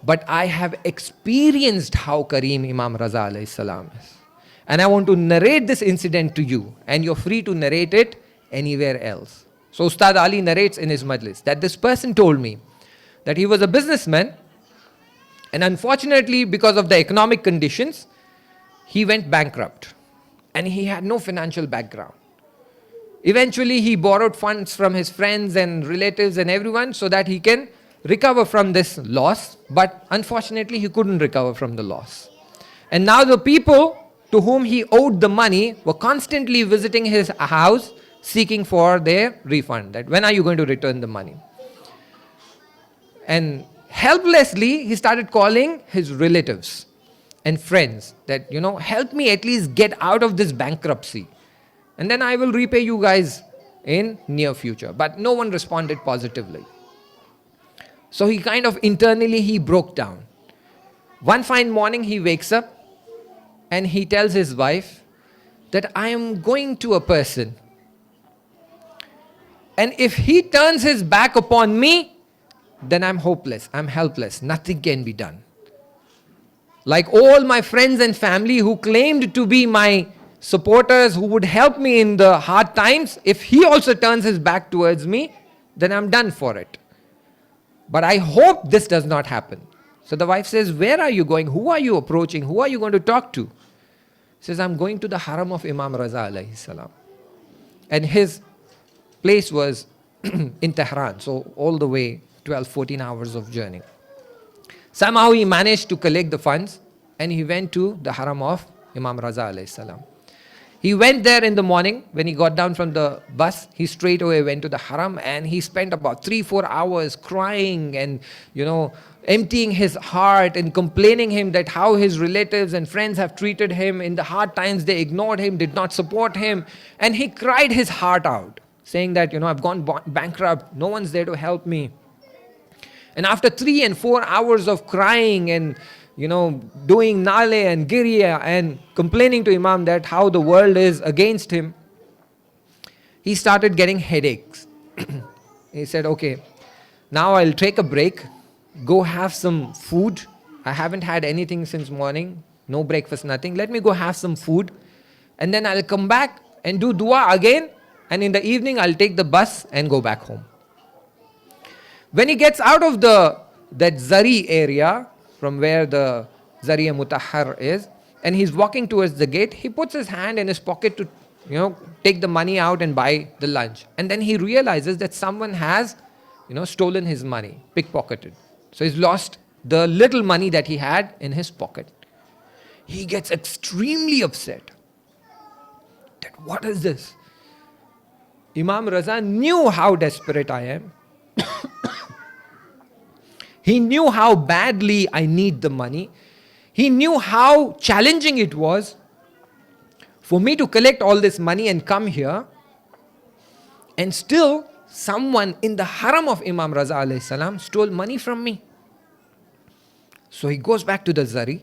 But I have experienced how Kareem Imam Raza alayhi salam is. And I want to narrate this incident to you. And you're free to narrate it anywhere else. So Ustad Ali narrates in his majlis that this person told me that he was a businessman. And unfortunately, because of the economic conditions, he went bankrupt. and he had no financial background. Eventually, he borrowed funds from his friends and relatives and everyone so that he can recover from this loss. But unfortunately, he couldn't recover from the loss. And now the people to whom he owed the money were constantly visiting his house seeking for their refund. That when are you going to return the money? And helplessly, he started calling his relatives and friends that, help me at least get out of this bankruptcy. And then I will repay you guys in near future. But no one responded positively. So he kind of internally, he broke down. One fine morning, he wakes up and he tells his wife that I am going to a person. And if he turns his back upon me, then I'm hopeless, I'm helpless, nothing can be done. Like all my friends and family who claimed to be my supporters, who would help me in the hard times, if he also turns his back towards me, then I'm done for it. But I hope this does not happen. So the wife says, where are you going? Who are you approaching? Who are you going to talk to? He says, I'm going to the haram of Imam Raza alayhi salam. And his place was in Tehran, so all the way 12-14 hours of journey. Somehow he managed to collect the funds and he went to the haram of Imam Raza alayhi salam. He went there in the morning. When he got down from the bus, he straight away went to the haram and he spent about 3-4 hours crying and, emptying his heart and complaining him that how his relatives and friends have treated him. In the hard times, they ignored him, did not support him. And he cried his heart out, saying that, I've gone bankrupt. No one's there to help me. And after 3 and 4 hours of crying and, doing nale and girya and complaining to Imam that how the world is against him, he started getting headaches. He said, okay, now I'll take a break, go have some food. I haven't had anything since morning, no breakfast, nothing. Let me go have some food and then I'll come back and do dua again, and in the evening I'll take the bus and go back home. When he gets out of that Zari area, from where the Zariya Mutahhar is, and he's walking towards the gate, he puts his hand in his pocket to, take the money out and buy the lunch. And then he realizes that someone has, stolen his money, pickpocketed. So he's lost the little money that he had in his pocket. He gets extremely upset. That what is this? Imam Raza knew how desperate I am. He knew how badly I need the money. He knew how challenging it was for me to collect all this money and come here. And still, someone in the haram of Imam Raza alayhi salam stole money from me. So he goes back to the Zari,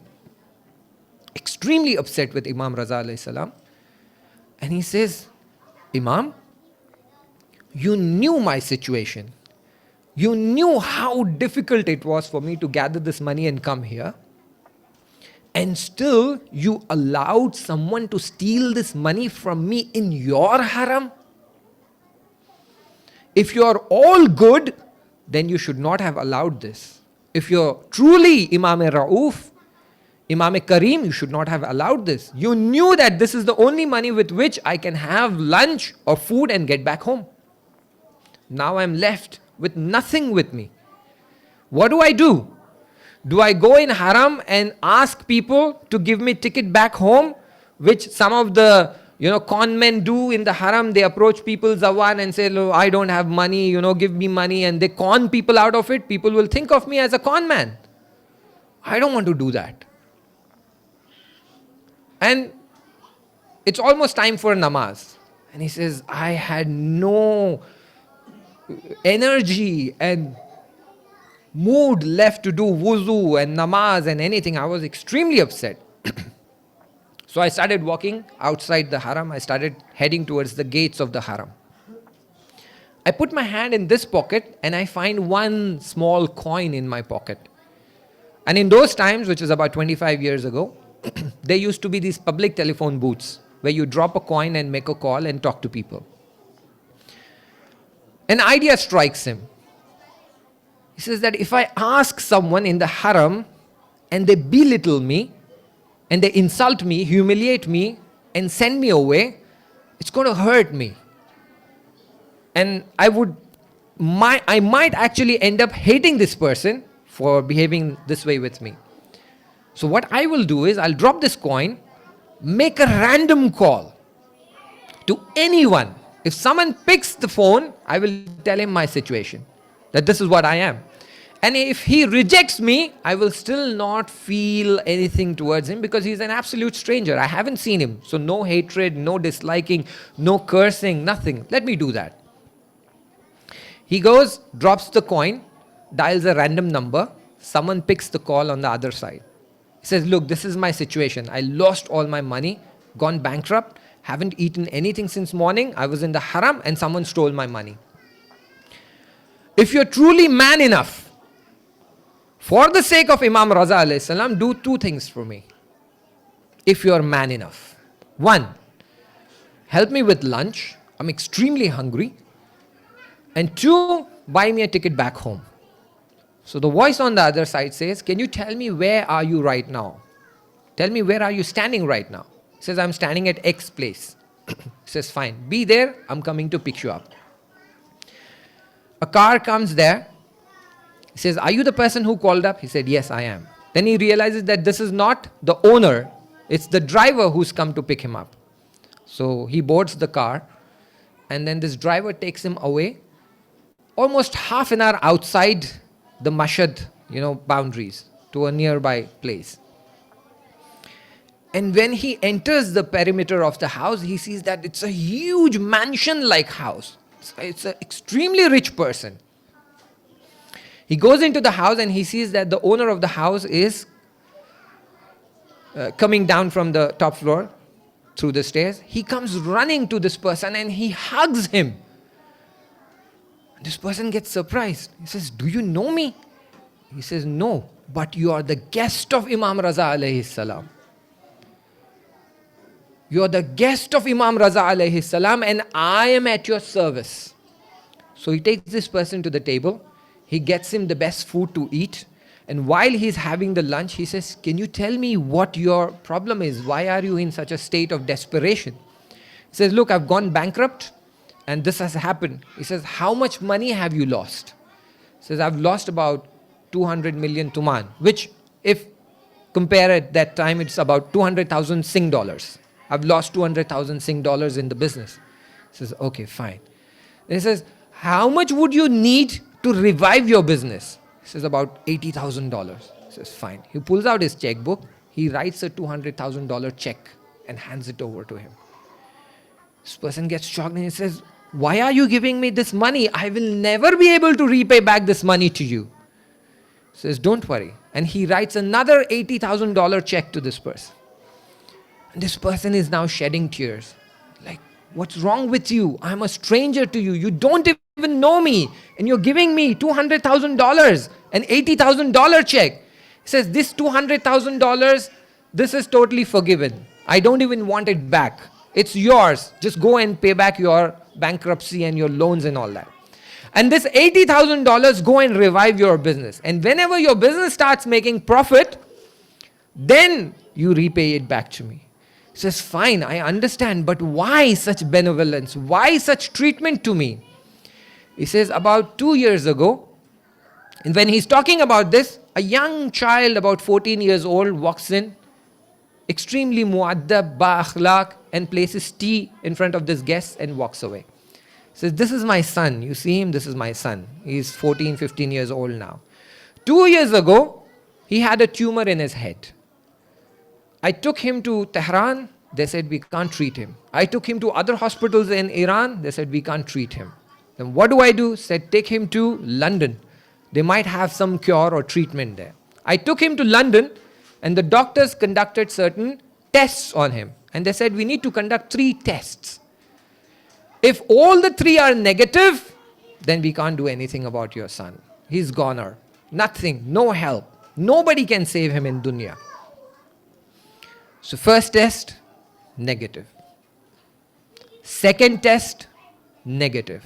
extremely upset with Imam Raza alayhi salam. And he says, Imam, you knew my situation. You knew how difficult it was for me to gather this money and come here. And still, you allowed someone to steal this money from me in your haram? If you are all good, then you should not have allowed this. If you're truly Imam-e-Ra'uf, Imam-e-Kareem, you should not have allowed this. You knew that this is the only money with which I can have lunch or food and get back home. Now I'm left with nothing with me. What do? Do I go in haram and ask people to give me ticket back home, which some of the con men do in the haram? They approach people Zawan and say, "Look, I don't have money, give me money," and they con people out of it. People will think of me as a con man. I don't want to do that. And it's almost time for namaz. And he says, I had no energy and mood left to do wuzu and namaz and anything. I was extremely upset. So I started walking outside the haram. I started heading towards the gates of the haram. I put my hand in this pocket and I find one small coin in my pocket. And in those times, which is about 25 years ago, there used to be these public telephone booths where you drop a coin and make a call and talk to people. An idea strikes him. He says that if I ask someone in the haram and they belittle me and they insult me, humiliate me, and send me away, it's going to hurt me. And I might actually end up hating this person for behaving this way with me. So what I will do is I'll drop this coin, make a random call to anyone. If someone picks the phone, I will tell him my situation, that this is what I am. And if he rejects me, I will still not feel anything towards him because he's an absolute stranger. I haven't seen him. So no hatred, no disliking, no cursing, nothing. Let me do that. He goes, drops the coin, dials a random number. Someone picks the call on the other side. He says, look, this is my situation. I lost all my money, gone bankrupt, haven't eaten anything since morning. I was in the haram and someone stole my money. If you're truly man enough, for the sake of Imam Raza alayhi salam, do two things for me. If you're man enough. One, help me with lunch. I'm extremely hungry. And two, buy me a ticket back home. So the voice on the other side says, can you tell me where are you right now? Tell me where are you standing right now? He says, I'm standing at X place. He says, fine, be there. I'm coming to pick you up. A car comes there. He says, are you the person who called up? He said, yes, I am. Then he realizes that this is not the owner. It's the driver who's come to pick him up. So he boards the car. And then this driver takes him away. Almost half an hour outside the Mashhad, boundaries to a nearby place. And when he enters the perimeter of the house, he sees that it's a huge mansion-like house. It's an extremely rich person. He goes into the house and he sees that the owner of the house is coming down from the top floor through the stairs. He comes running to this person and he hugs him. This person gets surprised. He says, do you know me? He says, no, but you are the guest of Imam Raza alayhi salam. You are the guest of Imam Raza alayhi salam and I am at your service. So he takes this person to the table. He gets him the best food to eat. And while he's having the lunch, he says, can you tell me what your problem is? Why are you in such a state of desperation? He says, look, I've gone bankrupt and this has happened. He says, how much money have you lost? He says, I've lost about 200 million tuman, which if compare at that time, it's about 200,000 Sing dollars. I've lost 200,000 Sing dollars in the business. He says, okay, fine. Then he says, how much would you need to revive your business? He says, about $80,000. He says, fine. He pulls out his checkbook. He writes a $200,000 check and hands it over to him. This person gets shocked and he says, why are you giving me this money? I will never be able to repay back this money to you. He says, don't worry. And he writes another $80,000 check to this person. And this person is now shedding tears. Like, what's wrong with you? I'm a stranger to you. You don't even know me. And you're giving me $200,000, an $80,000 check. He says, this $200,000, this is totally forgiven. I don't even want it back. It's yours. Just go and pay back your bankruptcy and your loans and all that. And this $80,000, go and revive your business. And whenever your business starts making profit, then you repay it back to me. He says, fine, I understand, but why such benevolence? Why such treatment to me? He says, about 2 years ago, and when he's talking about this, a young child about 14 years old walks in, extremely mu'addab, ba-akhlaq, and places tea in front of this guest and walks away. He says, this is my son. You see him? This is my son. He's 14, 15 years old now. 2 years ago, he had a tumor in his head. I took him to Tehran. They said, we can't treat him. I took him to other hospitals in Iran. They said, we can't treat him. Then what do I do? Said, take him to London. They might have some cure or treatment there. I took him to London and the doctors conducted certain tests on him. And they said, we need to conduct 3 tests. If all the 3 are negative, then we can't do anything about your son. He's goner. Nothing, no help. Nobody can save him in dunya. So first test, negative. Second test, negative.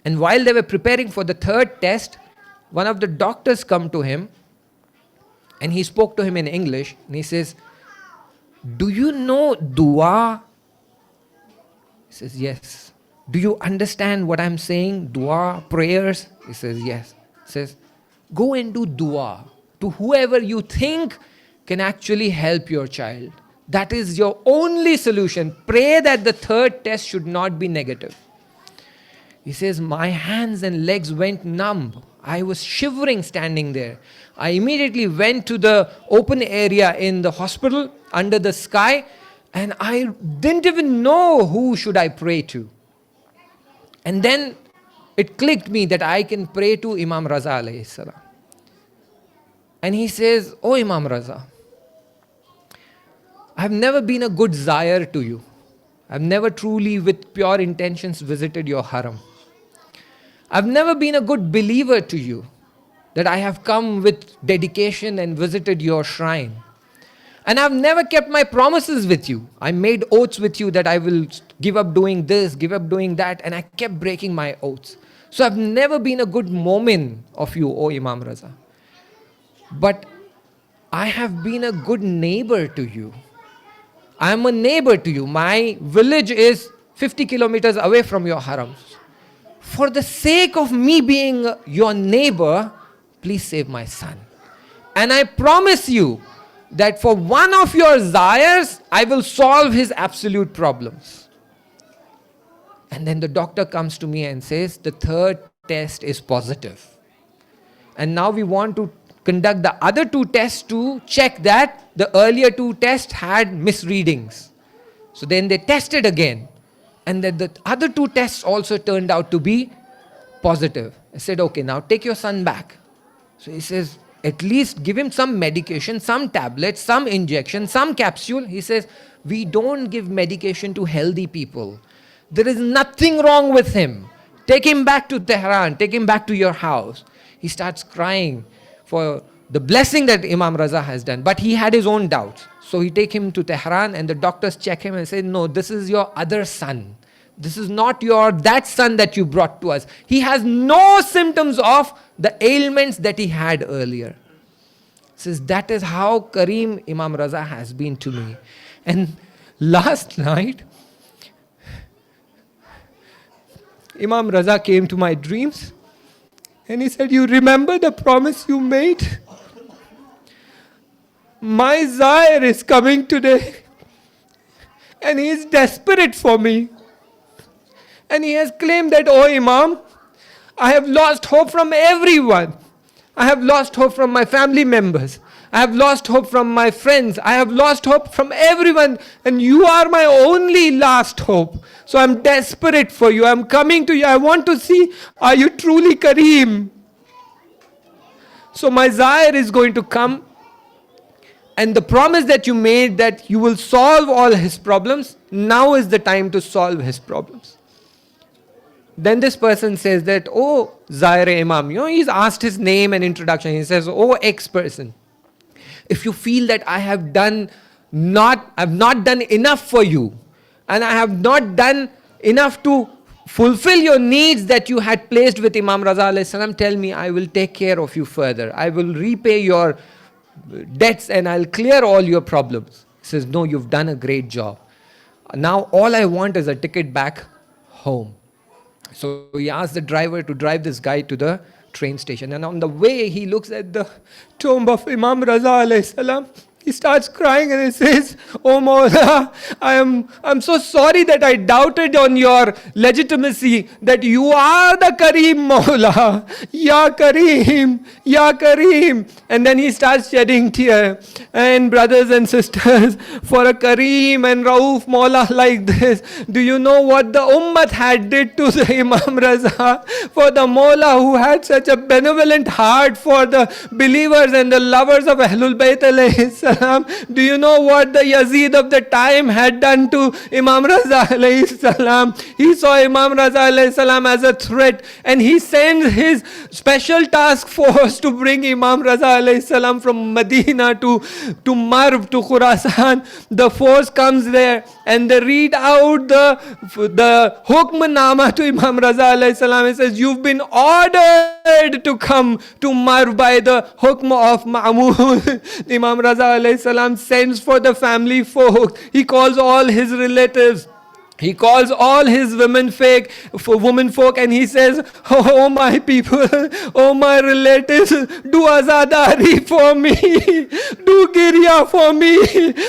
And while they were preparing for the third test, one of the doctors come to him and he spoke to him in English and he says, do you know dua? He says, yes. Do you understand what I'm saying? Dua, prayers? He says, yes. He says, go and do dua to whoever you think can actually help your child. That is your only solution. Pray that the third test should not be negative. He says, my hands and legs went numb. I was shivering standing there. I immediately went to the open area in the hospital under the sky, and I didn't even know who should I pray to. And then it clicked me that I can pray to Imam Raza alayhi salam. And he says, oh Imam Raza, I've never been a good zayar to you. I've never truly with pure intentions visited your haram. I've never been a good believer to you, that I have come with dedication and visited your shrine. And I've never kept my promises with you. I made oaths with you that I will give up doing this, give up doing that, and I kept breaking my oaths. So I've never been a good mu'min of you, O Imam Raza. But I have been a good neighbor to you. I am a neighbor to you. My village is 50 kilometers away from your harams. For the sake of me being your neighbor, please save my son. And I promise you that for one of your zayars, I will solve his absolute problems. And then the doctor comes to me and says, the third test is positive. And now we want to conduct the other two tests to check that the earlier two tests had misreadings. So then they tested again. And then the other two tests also turned out to be positive. I said, okay, now take your son back. So he says, at least give him some medication, some tablets, some injection, some capsule. He says, we don't give medication to healthy people. There is nothing wrong with him. Take him back to Tehran. Take him back to your house. He starts crying for the blessing that Imam Raza has done. But he had his own doubts. So he take him to Tehran and the doctors check him and say, no, this is your other son. This is not that son that you brought to us. He has no symptoms of the ailments that he had earlier. Says, that is how Kareem Imam Raza has been to me. And last night, Imam Raza came to my dreams and he said, you remember the promise you made? My Zaire is coming today and he is desperate for me. And he has claimed that, oh Imam, I have lost hope from everyone. I have lost hope from my family members. I have lost hope from my friends. I have lost hope from everyone. And you are my only last hope. So I'm desperate for you. I'm coming to you. I want to see, are you truly Kareem? So my Zaire is going to come. And the promise that you made that you will solve all his problems, now is the time to solve his problems. Then this person says that, oh, Zaire Imam, he's asked his name and introduction. He says, oh, X person, if you feel that I have not done enough for you, and I have not done enough to fulfill your needs that you had placed with Imam Raza alayhi salam, tell me, I will take care of you further. I will repay your debts and I'll clear all your problems. He says, no, you've done a great job. Now all I want is a ticket back home. So he asked the driver to drive this guy to the train station. And on the way, he looks at the tomb of Imam Raza alayhi salam. He starts crying and he says, oh Mawla, I'm so sorry that I doubted on your legitimacy, that you are the Kareem Mawla. Ya Kareem, Ya Kareem. And then he starts shedding tears. And brothers and sisters, for a Kareem and Rauf Mawla like this, do you know what the Ummah had did to the Imam Raza? For the Mawla who had such a benevolent heart for the believers and the lovers of Ahlul Bayt alayhi salam. Do you know what the Yazid of the time had done to Imam Raza alayhi salam? He saw Imam Raza alayhi salam as a threat, and he sends his special task force to bring Imam Raza alayhi salam from Medina to Marv, to Khurasan. The force comes there and they read out the Hukmnama to Imam Raza alayhi salam. It says, you've been ordered to come to Mar by the hukm of Ma'mun. Imam Raza alayhi salam sends for the family folk. He calls all his relatives. He calls all his women folk, and he says, oh my people, oh my relatives, do azadari for me, do girya for me.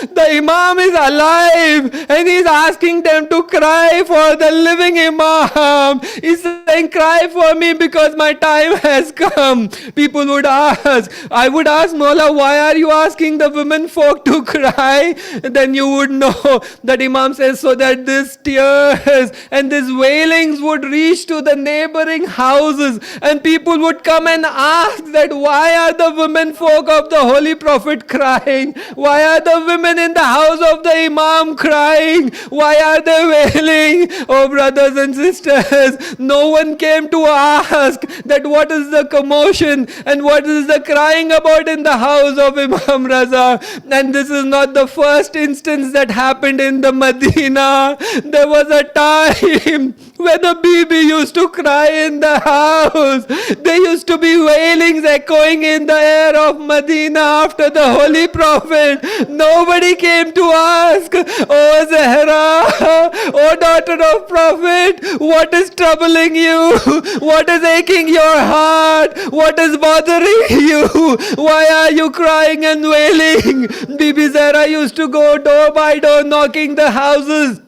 The Imam is alive and he's asking them to cry for the living Imam. He's saying, cry for me because my time has come. People would ask, I would ask Mawla, why are you asking the women folk to cry? Then you would know that Imam says, so that this tears and these wailings would reach to the neighboring houses, and people would come and ask that why are the women folk of the Holy Prophet crying? Why are the women in the house of the Imam crying? Why are they wailing? Oh brothers and sisters, no one came to ask that what is the commotion and what is the crying about in the house of Imam Raza. And this is not the first instance that happened in the Medina. There was a time when the Bibi used to cry in the house. There used to be wailings echoing in the air of Medina after the Holy Prophet. Nobody came to ask, oh Zahra, oh daughter of Prophet, what is troubling you? What is aching your heart? What is bothering you? Why are you crying and wailing? Bibi Zahra used to go door by door knocking the houses,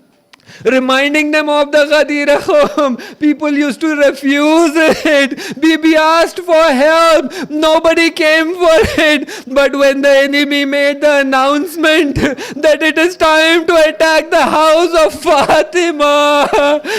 reminding them of the Ghadir Khum. People used to refuse it. Bibi asked for help. Nobody came for it. But when the enemy made the announcement that it is time to attack the house of Fatima,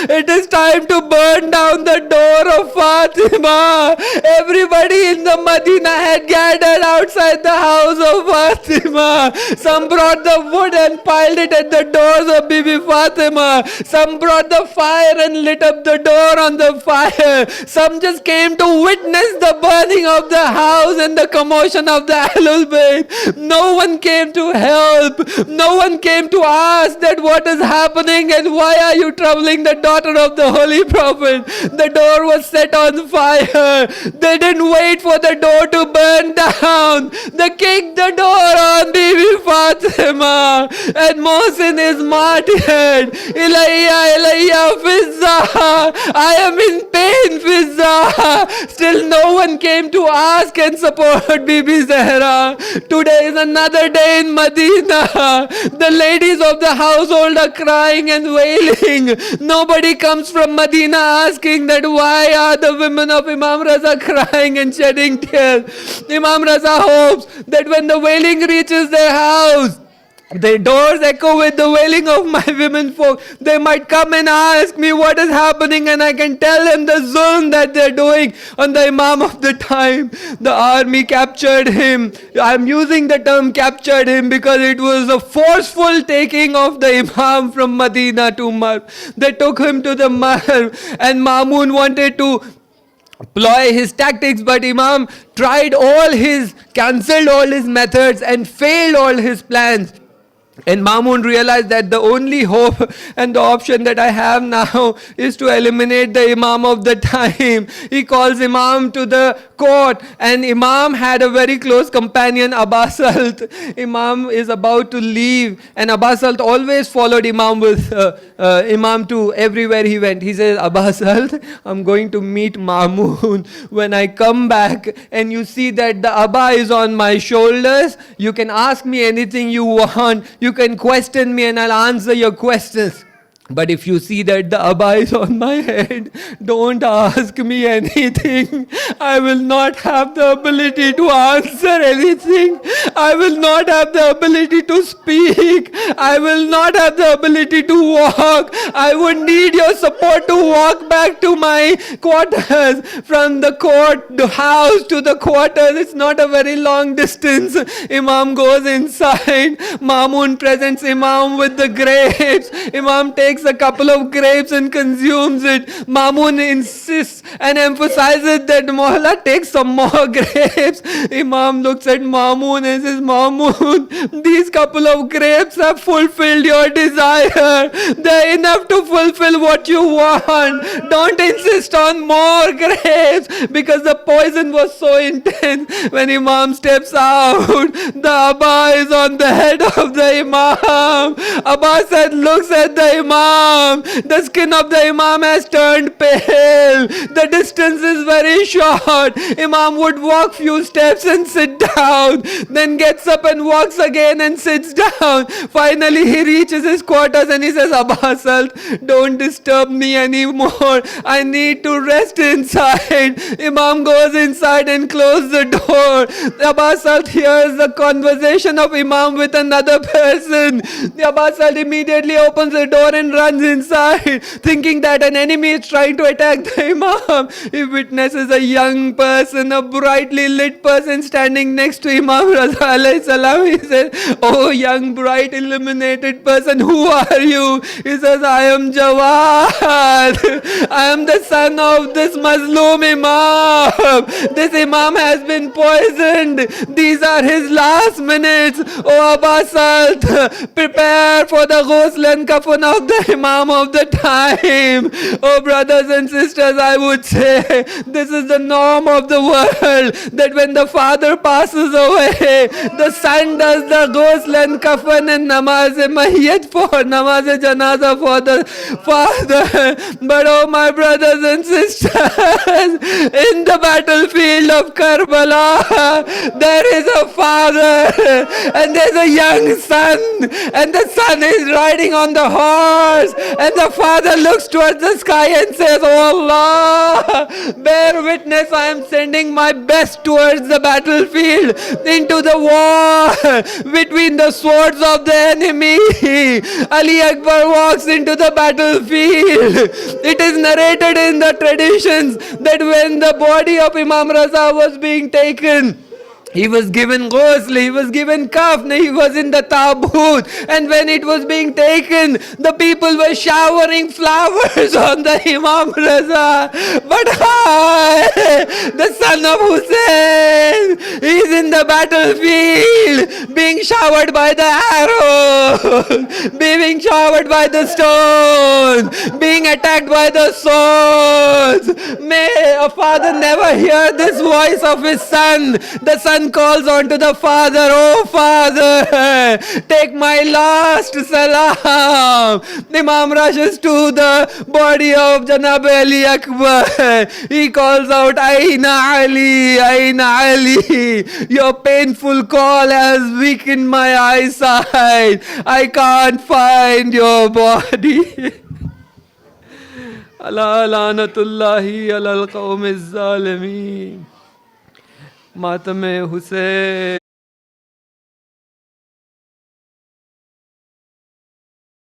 it is time to burn down the door of Fatima, everybody in the Medina had gathered outside the house of Fatima. Some brought the wood and piled it at the doors of Bibi Fatima. Some brought the fire and lit up the door on the fire. Some just came to witness the burning of the house and the commotion of the Ahlul Bayt. No one came to help. No one came to ask that what is happening and why are you troubling the daughter of the Holy Prophet. The door was set on fire. They didn't wait for the door to burn down. They kicked the door on Bibi Fatima, and Mohsin is martyred. Ilayya, Fizza. I am in pain, Fizza. Still no one came to ask and support Bibi Zahra. Today is another day in Medina. The ladies of the household are crying and wailing. Nobody comes from Medina asking that why are the women of Imam Raza crying and shedding tears. Imam Raza hopes that when the wailing reaches their house, the doors echo with the wailing of my women folk. They might come and ask me what is happening, and I can tell them the zulm that they're doing on the Imam of the time. The army captured him. I'm using the term captured him because it was a forceful taking of the Imam from Medina to Mar. They took him to the Mar, and Mamun wanted to ploy his tactics, but Imam cancelled all his methods and failed all his plans. And Mamun realized that the only hope and the option that I have now is to eliminate the Imam of the time. He calls Imam to the court, and Imam had a very close companion, Abbasalt. Imam is about to leave, and Abbasalt always followed Imam with Imam to everywhere he went. He says, Abbasalt, I'm going to meet Mamun. When I come back and you see that the Abba is on my shoulders, you can ask me anything you want. You can question me and I'll answer your questions. But if you see that the Abba is on my head, don't ask me anything. I will not have the ability to answer anything. I will not have the ability to speak. I will not have the ability to walk. I would need your support to walk back to my quarters. From the house to the quarters, it's not a very long distance. Imam goes inside. Mamun presents Imam with the grapes. Imam takes takes a couple of grapes and consumes it. Mamun insists and emphasizes that Mohalla takes some more grapes. Imam looks at Mamun and says, Mamun, these couple of grapes have fulfilled your desire. They're enough to fulfill what you want. Don't insist on more grapes, because the poison was so intense. When Imam steps out, the Abba is on the head of the Imam. Abba said, looks at the Imam. The skin of the Imam has turned pale. The distance is very short. Imam would walk few steps and sit down, then gets up and walks again and sits down. Finally he reaches his quarters and he says, Abba Salt, don't disturb me anymore. I need to rest inside. Imam goes inside and closes the door. Abba Salt hears the conversation of Imam with another person. Abba Salt immediately opens the door and runs inside, thinking that an enemy is trying to attack the Imam. He witnesses a young person, a brightly lit person standing next to Imam Raza alayhi salam. He says, oh young, bright, illuminated person, who are you? He says, I am Jawad. I am the son of this Mazloom Imam. This Imam has been poisoned. These are his last minutes. Oh Abba Salt, prepare for the ghusl and kafan of the Imam of the time. Oh brothers and sisters, I would say this is the norm of the world, that when the father passes away, the son does the ghusl and kafan and namaz-e-mayyat for namaz-e-janaza for the father. But oh my brothers and sisters, in the battlefield of Karbala, there is a father and there's a young son, and the son is riding on the horse, and the father looks towards the sky and says, oh Allah, bear witness, I am sending my best towards the battlefield, into the war between the swords of the enemy. Ali Akbar walks into the battlefield. It is narrated in the traditions that when the body of Imam Raza was being taken, he was given ghusl, he was given kafn, he was in the tabut, and when it was being taken, the people were showering flowers on the Imam Raza. But I, the son of Hussein, he is in the battlefield, being showered by the arrows, being showered by the stones, being attacked by the swords. May a father never hear this voice of his son. The son calls on to the father, oh father, take my last salam. Imam rushes to the body of Janab Ali Akbar. He calls out, Aina Ali, Aina Ali. Your painful call has weakened my eyesight. I can't find your body. Ala lanatullahi ala al-qawmi az-zalimin. Matame Hussein.